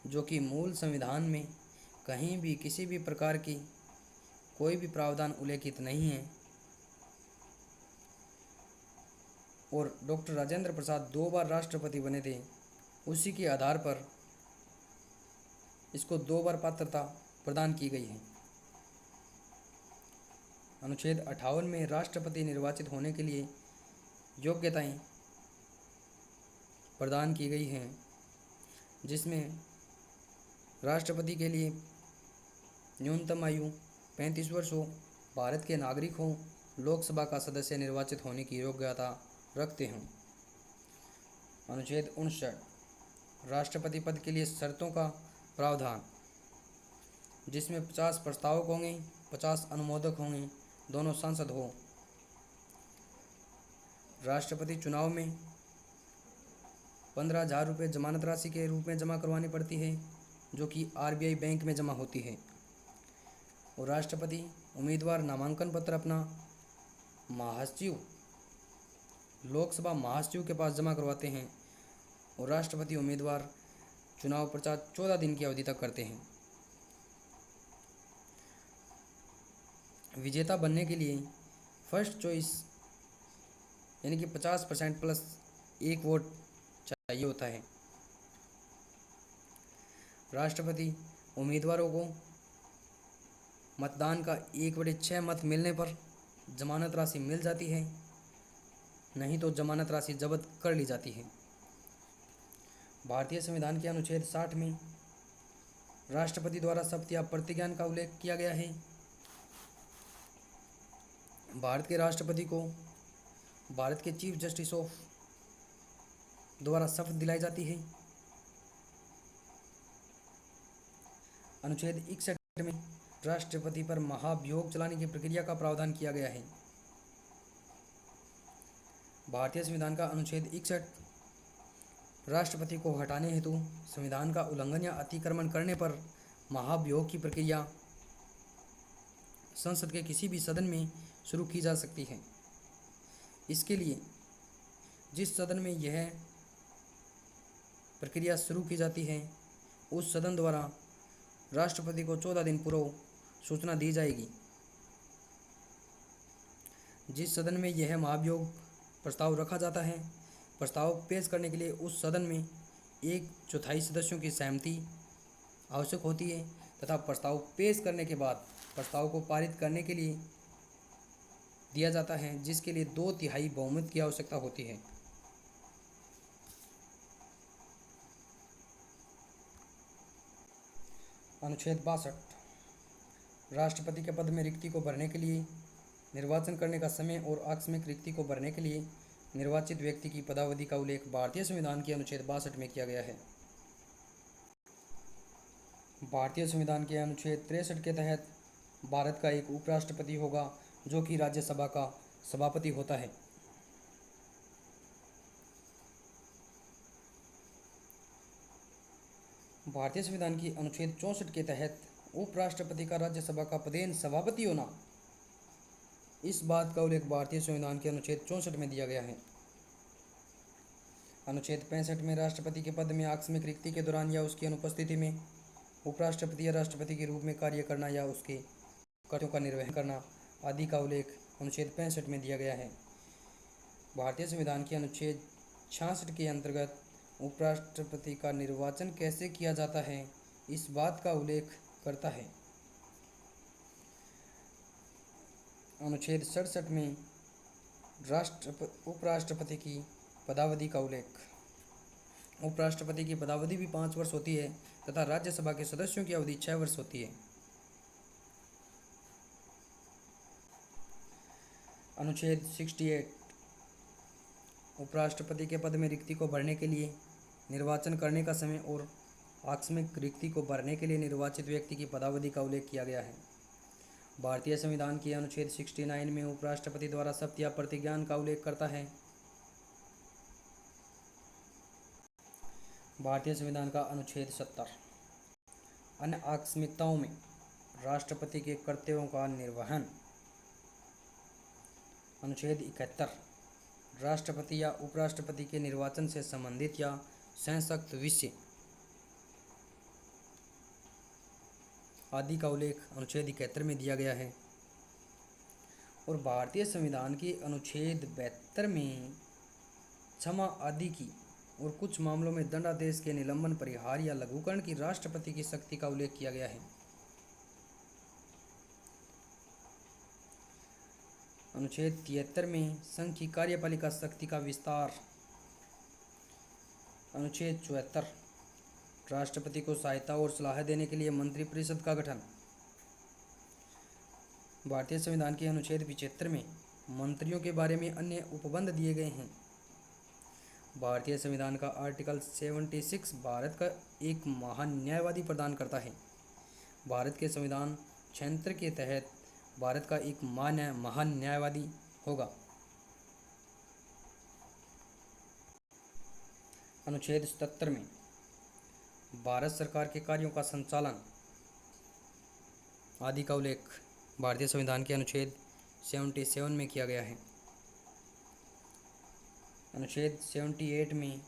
जो कि मूल संविधान में कहीं भी किसी भी प्रकार की कोई भी प्रावधान उल्लेखित नहीं है, और डॉक्टर राजेंद्र प्रसाद 2 बार राष्ट्रपति बने थे, उसी के आधार पर इसको 2 बार पात्रता प्रदान की गई है। अनुच्छेद 58 में राष्ट्रपति निर्वाचित होने के लिए योग्यताएं प्रदान की गई हैं, जिसमें राष्ट्रपति के लिए न्यूनतम आयु 35 वर्ष हो, भारत के नागरिक हों, लोकसभा का सदस्य निर्वाचित होने की योग्यता रखते हों। अनुच्छेद 59 राष्ट्रपति पद के लिए शर्तों का प्रावधान, जिसमें 50 प्रस्तावक होंगे, 50 अनुमोदक होंगे, दोनों सांसद हो। राष्ट्रपति चुनाव में 15,000 रुपये जमानत राशि के रूप में जमा करवानी पड़ती है, जो कि आरबीआई बैंक में जमा होती है। और राष्ट्रपति उम्मीदवार नामांकन पत्र अपना महासचिव, लोकसभा महासचिव के पास जमा करवाते हैं, और राष्ट्रपति उम्मीदवार चुनाव प्रचार 14 दिन की अवधि तक करते हैं। विजेता बनने के लिए फर्स्ट चॉइस यानी कि 50% प्लस 1 वोट चाहिए होता है। राष्ट्रपति उम्मीदवारों को मतदान का 1/6 मत मिलने पर जमानत राशि मिल जाती है, नहीं तो जमानत राशि जब्त कर ली जाती है। भारतीय संविधान के अनुच्छेद 60 में राष्ट्रपति द्वारा शपथ या प्रतिज्ञान का उल्लेख किया गया है। भारत के राष्ट्रपति को भारत के चीफ जस्टिस ऑफ द्वारा शपथ दिलाई जाती है। अनुच्छेद 61 में राष्ट्रपति पर महाभियोग चलाने की प्रक्रिया का प्रावधान किया गया है। भारतीय संविधान का अनुच्छेद 61 राष्ट्रपति को हटाने हेतु संविधान का उल्लंघन या अतिक्रमण करने पर महाभियोग की प्रक्रिया संसद के किसी भी सदन में शुरू की जा सकती है। इसके लिए जिस सदन में यह प्रक्रिया शुरू की जाती है, उस सदन द्वारा राष्ट्रपति को 14 दिन पूर्व सूचना दी जाएगी। जिस सदन में यह महाभियोग प्रस्ताव रखा जाता है, प्रस्ताव पेश करने के लिए उस सदन में 1/4 सदस्यों की सहमति आवश्यक होती है तथा प्रस्ताव पेश करने के बाद प्रस्ताव को पारित करने के लिए दिया जाता है, जिसके लिए 2/3 बहुमत की आवश्यकता होती है। अनुच्छेद 62 राष्ट्रपति के पद में रिक्ति को भरने के लिए निर्वाचन करने का समय और आकस्मिक रिक्ति को भरने के लिए निर्वाचित व्यक्ति की पदावधि का उल्लेख भारतीय संविधान के अनुच्छेद 62 में किया गया है। भारतीय संविधान के अनुच्छेद 63 के तहत भारत का एक उपराष्ट्रपति होगा जो कि राज्यसभा का सभापति होता है। भारतीय संविधान की अनुच्छेद 64 के तहत उपराष्ट्रपति का राज्यसभा का पदेन सभापति होना, इस बात का उल्लेख भारतीय संविधान के अनुच्छेद 64 में दिया गया है। अनुच्छेद 65 में राष्ट्रपति के पद में आकस्मिक रिक्ति के दौरान या उसकी अनुपस्थिति में उपराष्ट्रपति या राष्ट्रपति के रूप में कार्य करना या उसके कर्तव्यों का निर्वहन करना आदि का उल्लेख अनुच्छेद 65 में दिया गया है। भारतीय संविधान के अनुच्छेद 66 के अंतर्गत उपराष्ट्रपति का निर्वाचन कैसे किया जाता है, इस बात का उल्लेख करता है। अनुच्छेद 67 में उपराष्ट्रपति की पदावधि का उल्लेख। उपराष्ट्रपति की पदावधि भी 5 वर्ष होती है तथा राज्यसभा के सदस्यों की अवधि 6 वर्ष होती है। अनुच्छेद 68 उपराष्ट्रपति के पद में रिक्ति को भरने के लिए निर्वाचन करने का समय और आकस्मिक रिक्ति को भरने के लिए निर्वाचित व्यक्ति की पदावधि का उल्लेख किया गया है। भारतीय संविधान के अनुच्छेद 69 में उपराष्ट्रपति द्वारा शपथ या प्रतिज्ञान का उल्लेख करता है। भारतीय संविधान का अनुच्छेद 70 अन्य आकस्मिकताओं में राष्ट्रपति के कर्तव्यों का निर्वहन। अनुच्छेद 71 राष्ट्रपति या उपराष्ट्रपति के निर्वाचन से संबंधित या सशक्त विषय आदि का उल्लेख अनुच्छेद 71 में दिया गया है। और भारतीय संविधान के अनुच्छेद 72 में क्षमा आदि की और कुछ मामलों में दंडादेश के निलंबन, परिहार या लघुकरण की राष्ट्रपति की शक्ति का उल्लेख किया गया है। अनुच्छेद 73 में संघ की कार्यपालिका शक्ति का विस्तार। अनुच्छेद 74 राष्ट्रपति को सहायता और सलाह देने के लिए मंत्रिपरिषद का गठन। भारतीय संविधान के अनुच्छेद 75 में मंत्रियों के बारे में अन्य उपबंध दिए गए हैं। भारतीय संविधान का आर्टिकल 76 भारत का एक महान न्यायवादी प्रदान करता है। भारत के संविधान क्षेत्र के तहत भारत का एक महान न्यायवादी होगा। अनुच्छेद 77 में भारत सरकार के कार्यों का संचालन आदि का उल्लेख भारतीय संविधान के अनुच्छेद 77 में किया गया है। अनुच्छेद 78 में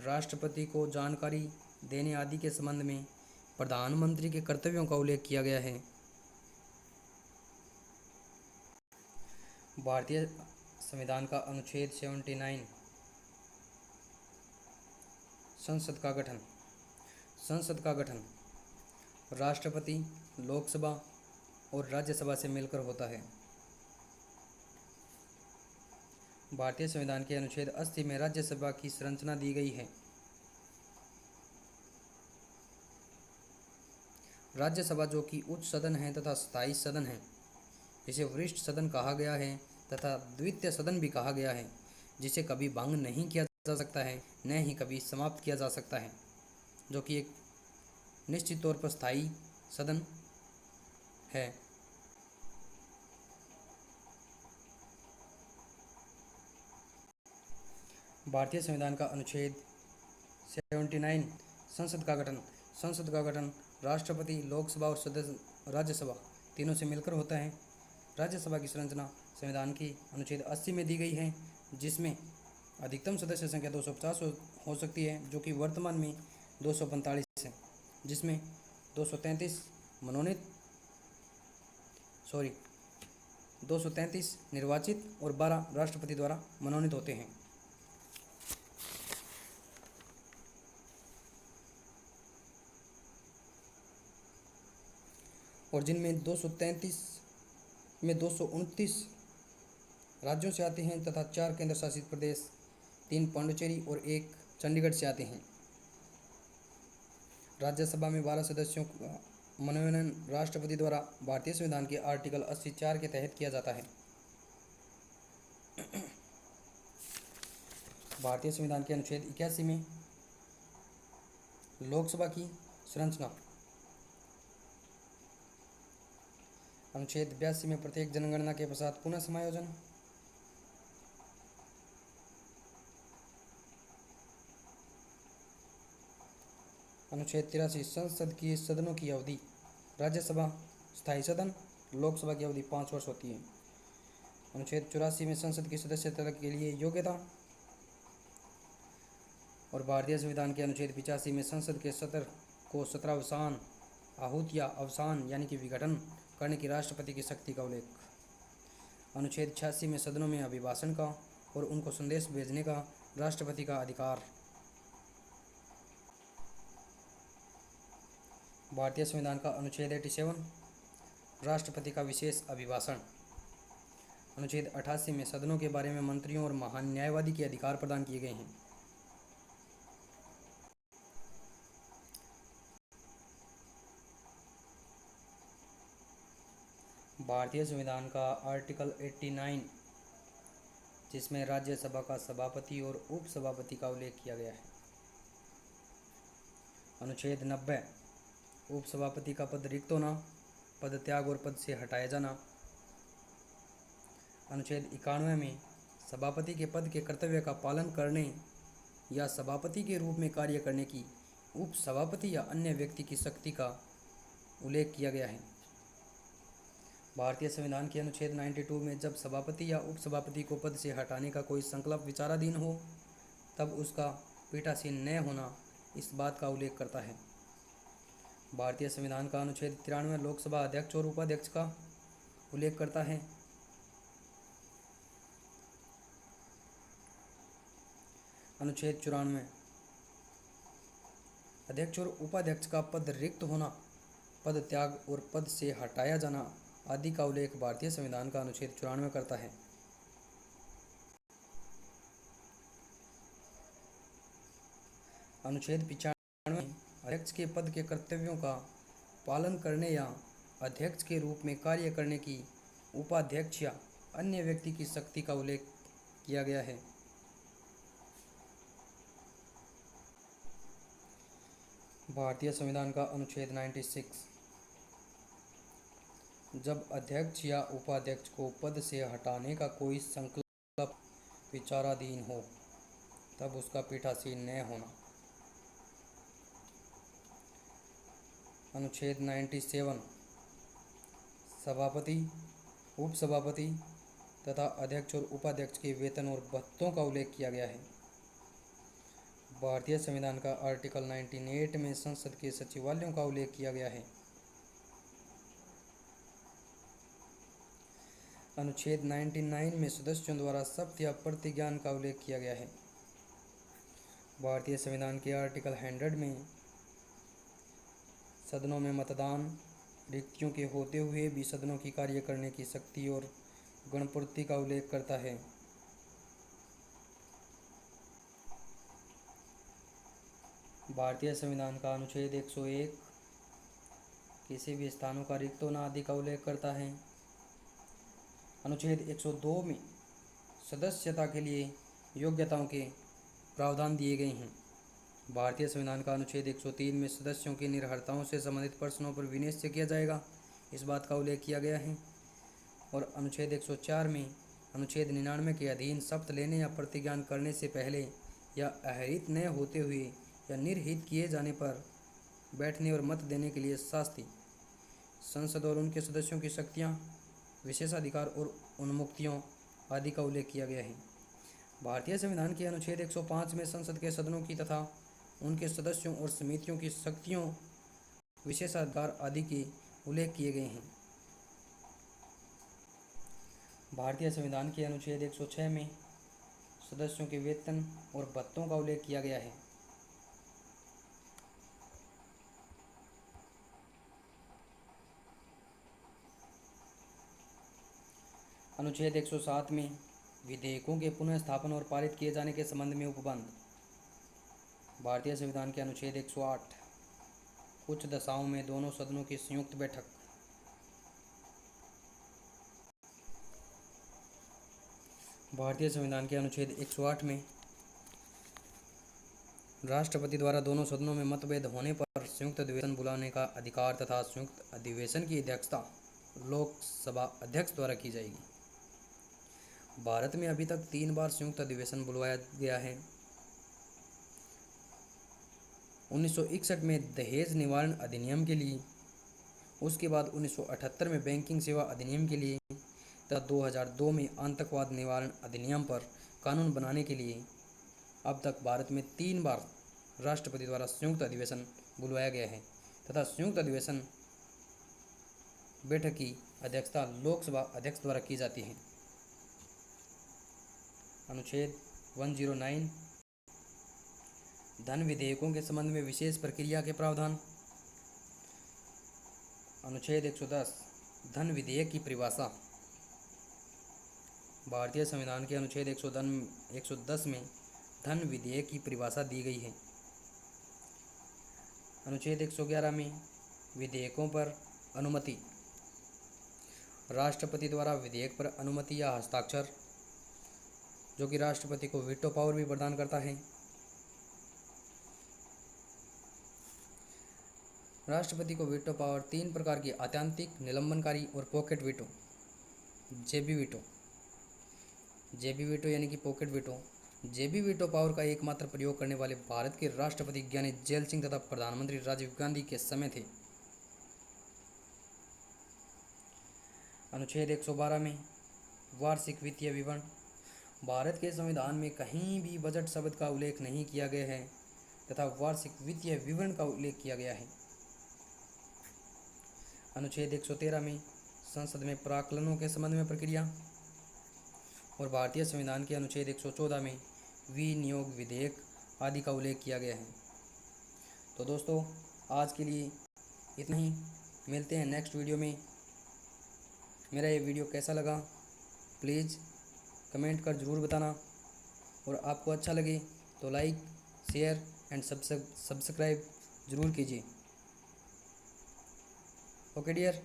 राष्ट्रपति को जानकारी देने आदि के संबंध में प्रधानमंत्री के कर्तव्यों का उल्लेख किया गया है। भारतीय संविधान का अनुच्छेद 79 संसद का गठन। संसद का गठन राष्ट्रपति, लोकसभा और राज्यसभा से मिलकर होता है। भारतीय संविधान के अनुच्छेद 80 में राज्यसभा की संरचना दी गई है। राज्यसभा जो कि उच्च सदन है तथा स्थायी सदन है, जिसे वरिष्ठ सदन कहा गया है तथा द्वितीय सदन भी कहा गया है, जिसे कभी भंग नहीं किया जा सकता है, न ही कभी समाप्त किया जा सकता है, जो कि एक निश्चित तौर पर स्थायी सदन है। भारतीय संविधान का अनुच्छेद 79 संसद का गठन। संसद का गठन राष्ट्रपति, लोकसभा और सदस्य राज्यसभा तीनों से मिलकर होता है। राज्यसभा की संरचना संविधान की अनुच्छेद 80 में दी गई है, जिसमें अधिकतम सदस्य संख्या 250 हो सकती है, जो कि वर्तमान में 245 है, जिसमें 233 निर्वाचित और 12 राष्ट्रपति द्वारा मनोनीत होते हैं। और जिनमें 233 में 229 राज्यों से आते हैं तथा 4 केंद्र शासित प्रदेश, 3 पांडिचेरी और 1 चंडीगढ़ से आते हैं। राज्यसभा में 12 सदस्यों का मनोनयन राष्ट्रपति द्वारा भारतीय संविधान के आर्टिकल 84 के तहत किया जाता है। भारतीय संविधान के अनुच्छेद 81 में लोकसभा की संरचना, अनुच्छेद 82 में प्रत्येक जनगणना के पश्चात पुनः समायोजन, अनुच्छेद 83 संसद की सदनों की अवधि, राज्यसभा स्थायी सदन, लोकसभा की अवधि 5 वर्ष होती है। अनुच्छेद 84 में संसद की सदस्यता के लिए योग्यता, और भारतीय संविधान के अनुच्छेद 85 में संसद के सत्र को सत्रावसान, आहूत या अवसान यानी कि विघटन करने की राष्ट्रपति की शक्ति का उल्लेख। अनुच्छेद 86 में सदनों में अभिभाषण का और उनको संदेश भेजने का राष्ट्रपति का अधिकार। भारतीय संविधान का अनुच्छेद 87 राष्ट्रपति का विशेष अभिभाषण। अनुच्छेद 88 में सदनों के बारे में मंत्रियों और महान न्यायवादी के अधिकार प्रदान किए गए हैं। भारतीय संविधान का आर्टिकल 89 जिसमें राज्यसभा का सभापति और उपसभापति का उल्लेख किया गया है। अनुच्छेद 90 उपसभापति का पद रिक्त होना, पद त्याग और पद से हटाया जाना। अनुच्छेद 91 में सभापति के पद के कर्तव्य का पालन करने या सभापति के रूप में कार्य करने की उपसभापति या अन्य व्यक्ति की शक्ति का उल्लेख किया गया है। भारतीय संविधान के अनुच्छेद 92 में जब सभापति या उपसभापति को पद से हटाने का कोई संकल्प विचाराधीन हो तब उसका पीठासीन न होना इस बात का उल्लेख करता है। भारतीय संविधान का अनुच्छेद 93 लोकसभा अध्यक्ष और उपाध्यक्ष का उल्लेख करता है। अनुच्छेद 94 अध्यक्ष और उपाध्यक्ष का पद रिक्त होना, पद त्याग और पद से हटाया जाना आदि का उल्लेख भारतीय संविधान का अनुच्छेद 94 करता है। अनुच्छेद 95 अध्यक्ष के पद के कर्तव्यों का पालन करने या अध्यक्ष के रूप में कार्य करने की उपाध्यक्ष या अन्य व्यक्ति की शक्ति का उल्लेख किया गया है। भारतीय संविधान का अनुच्छेद 96 जब अध्यक्ष या उपाध्यक्ष को पद से हटाने का कोई संकल्प विचाराधीन हो तब उसका पीठासीन न होना। अनुच्छेद 97 सभापति, उपसभापति तथा अध्यक्ष और उपाध्यक्ष के वेतन और भत्तों का उल्लेख किया गया है। भारतीय संविधान का आर्टिकल 98 में संसद के सचिवालयों का उल्लेख किया गया है। अनुच्छेद 99 में सदस्यों द्वारा शपथ या प्रतिज्ञान का उल्लेख किया गया है। भारतीय संविधान के आर्टिकल 100 में सदनों में मतदान, रिक्तियों के होते हुए भी सदनों की कार्य करने की शक्ति और गणपूर्ति का उल्लेख करता है। भारतीय संविधान का अनुच्छेद 101 किसी भी स्थानों का रिक्त होना आदि का उल्लेख करता है। अनुच्छेद 102 में सदस्यता के लिए योग्यताओं के प्रावधान दिए गए हैं। भारतीय संविधान का अनुच्छेद 103 में सदस्यों की निर्भरताओं से संबंधित प्रश्नों पर विनिश्चय किया जाएगा, इस बात का उल्लेख किया गया है। और अनुच्छेद 104 में अनुच्छेद 99 के अधीन शपथ लेने या प्रतिज्ञान करने से पहले या आहरित न होते हुए या निर्हित किए जाने पर बैठने और मत देने के लिए शास्ति, संसद और उनके सदस्यों की शक्तियाँ, विशेषाधिकार और उन्मुक्तियों आदि का उल्लेख किया गया है। भारतीय संविधान के अनुच्छेद 105 में संसद के सदनों की तथा उनके सदस्यों और समितियों की शक्तियों, विशेषाधिकार आदि के उल्लेख किए गए हैं। भारतीय संविधान के अनुच्छेद 106 में सदस्यों के वेतन और भत्तों का उल्लेख किया गया है। अनुच्छेद 107 में विधेयकों के पुनः स्थापन और पारित किए जाने के संबंध में उपबंध। भारतीय संविधान के अनुच्छेद 108 कुछ दशाओं में दोनों सदनों की संयुक्त बैठक। भारतीय संविधान के अनुच्छेद 108 में राष्ट्रपति द्वारा दोनों सदनों में मतभेद होने पर संयुक्त अधिवेशन बुलाने का अधिकार तथा संयुक्त अधिवेशन की अध्यक्षता लोकसभा अध्यक्ष द्वारा की जाएगी। भारत में अभी तक 3 बार संयुक्त अधिवेशन बुलवाया गया है। 1961 में दहेज निवारण अधिनियम के लिए, उसके बाद 1978 में बैंकिंग सेवा अधिनियम के लिए तथा 2002 में आतंकवाद निवारण अधिनियम पर कानून बनाने के लिए अब तक भारत में 3 बार राष्ट्रपति द्वारा संयुक्त अधिवेशन बुलवाया गया है तथा संयुक्त अधिवेशन बैठक की अध्यक्षता लोकसभा अध्यक्ष द्वारा की जाती है। अनुच्छेद 109 धन विधेयकों के संबंध में विशेष प्रक्रिया के प्रावधान। अनुच्छेद 110 धन विधेयक की परिभाषा। भारतीय संविधान के अनुच्छेद 110 में धन विधेयक की परिभाषा दी गई है। अनुच्छेद 111 में विधेयकों पर अनुमति। राष्ट्रपति द्वारा विधेयक पर अनुमति या हस्ताक्षर, जो कि राष्ट्रपति को वीटो पावर भी प्रदान करता है। राष्ट्रपति को वीटो पावर 3 प्रकार की: आत्यांतिक, निलंबनकारी और पॉकेट वीटो। जेबी वीटो। जेबी वीटो यानी कि पॉकेट वीटो। जेबी वीटो पावर का एकमात्र प्रयोग करने वाले भारत के राष्ट्रपति ज्ञानी जैल सिंह तथा प्रधानमंत्री राजीव गांधी के समय थे। अनुच्छेद 112 में वार्षिक वित्तीय विवरण। भारत के संविधान में कहीं भी बजट शब्द का उल्लेख नहीं किया गया है तथा वार्षिक वित्तीय विवरण का उल्लेख किया गया है। अनुच्छेद 113 में संसद में प्राक्कलनों के संबंध में प्रक्रिया और भारतीय संविधान के अनुच्छेद 114 में विनियोग विधेयक आदि का उल्लेख किया गया है। तो दोस्तों, आज के लिए इतना ही। मिलते हैं नेक्स्ट वीडियो में। मेरा ये वीडियो कैसा लगा प्लीज़ कमेंट कर ज़रूर बताना, और आपको अच्छा लगे तो लाइक, शेयर एंड सब्सक्राइब ज़रूर कीजिए। Okay dear.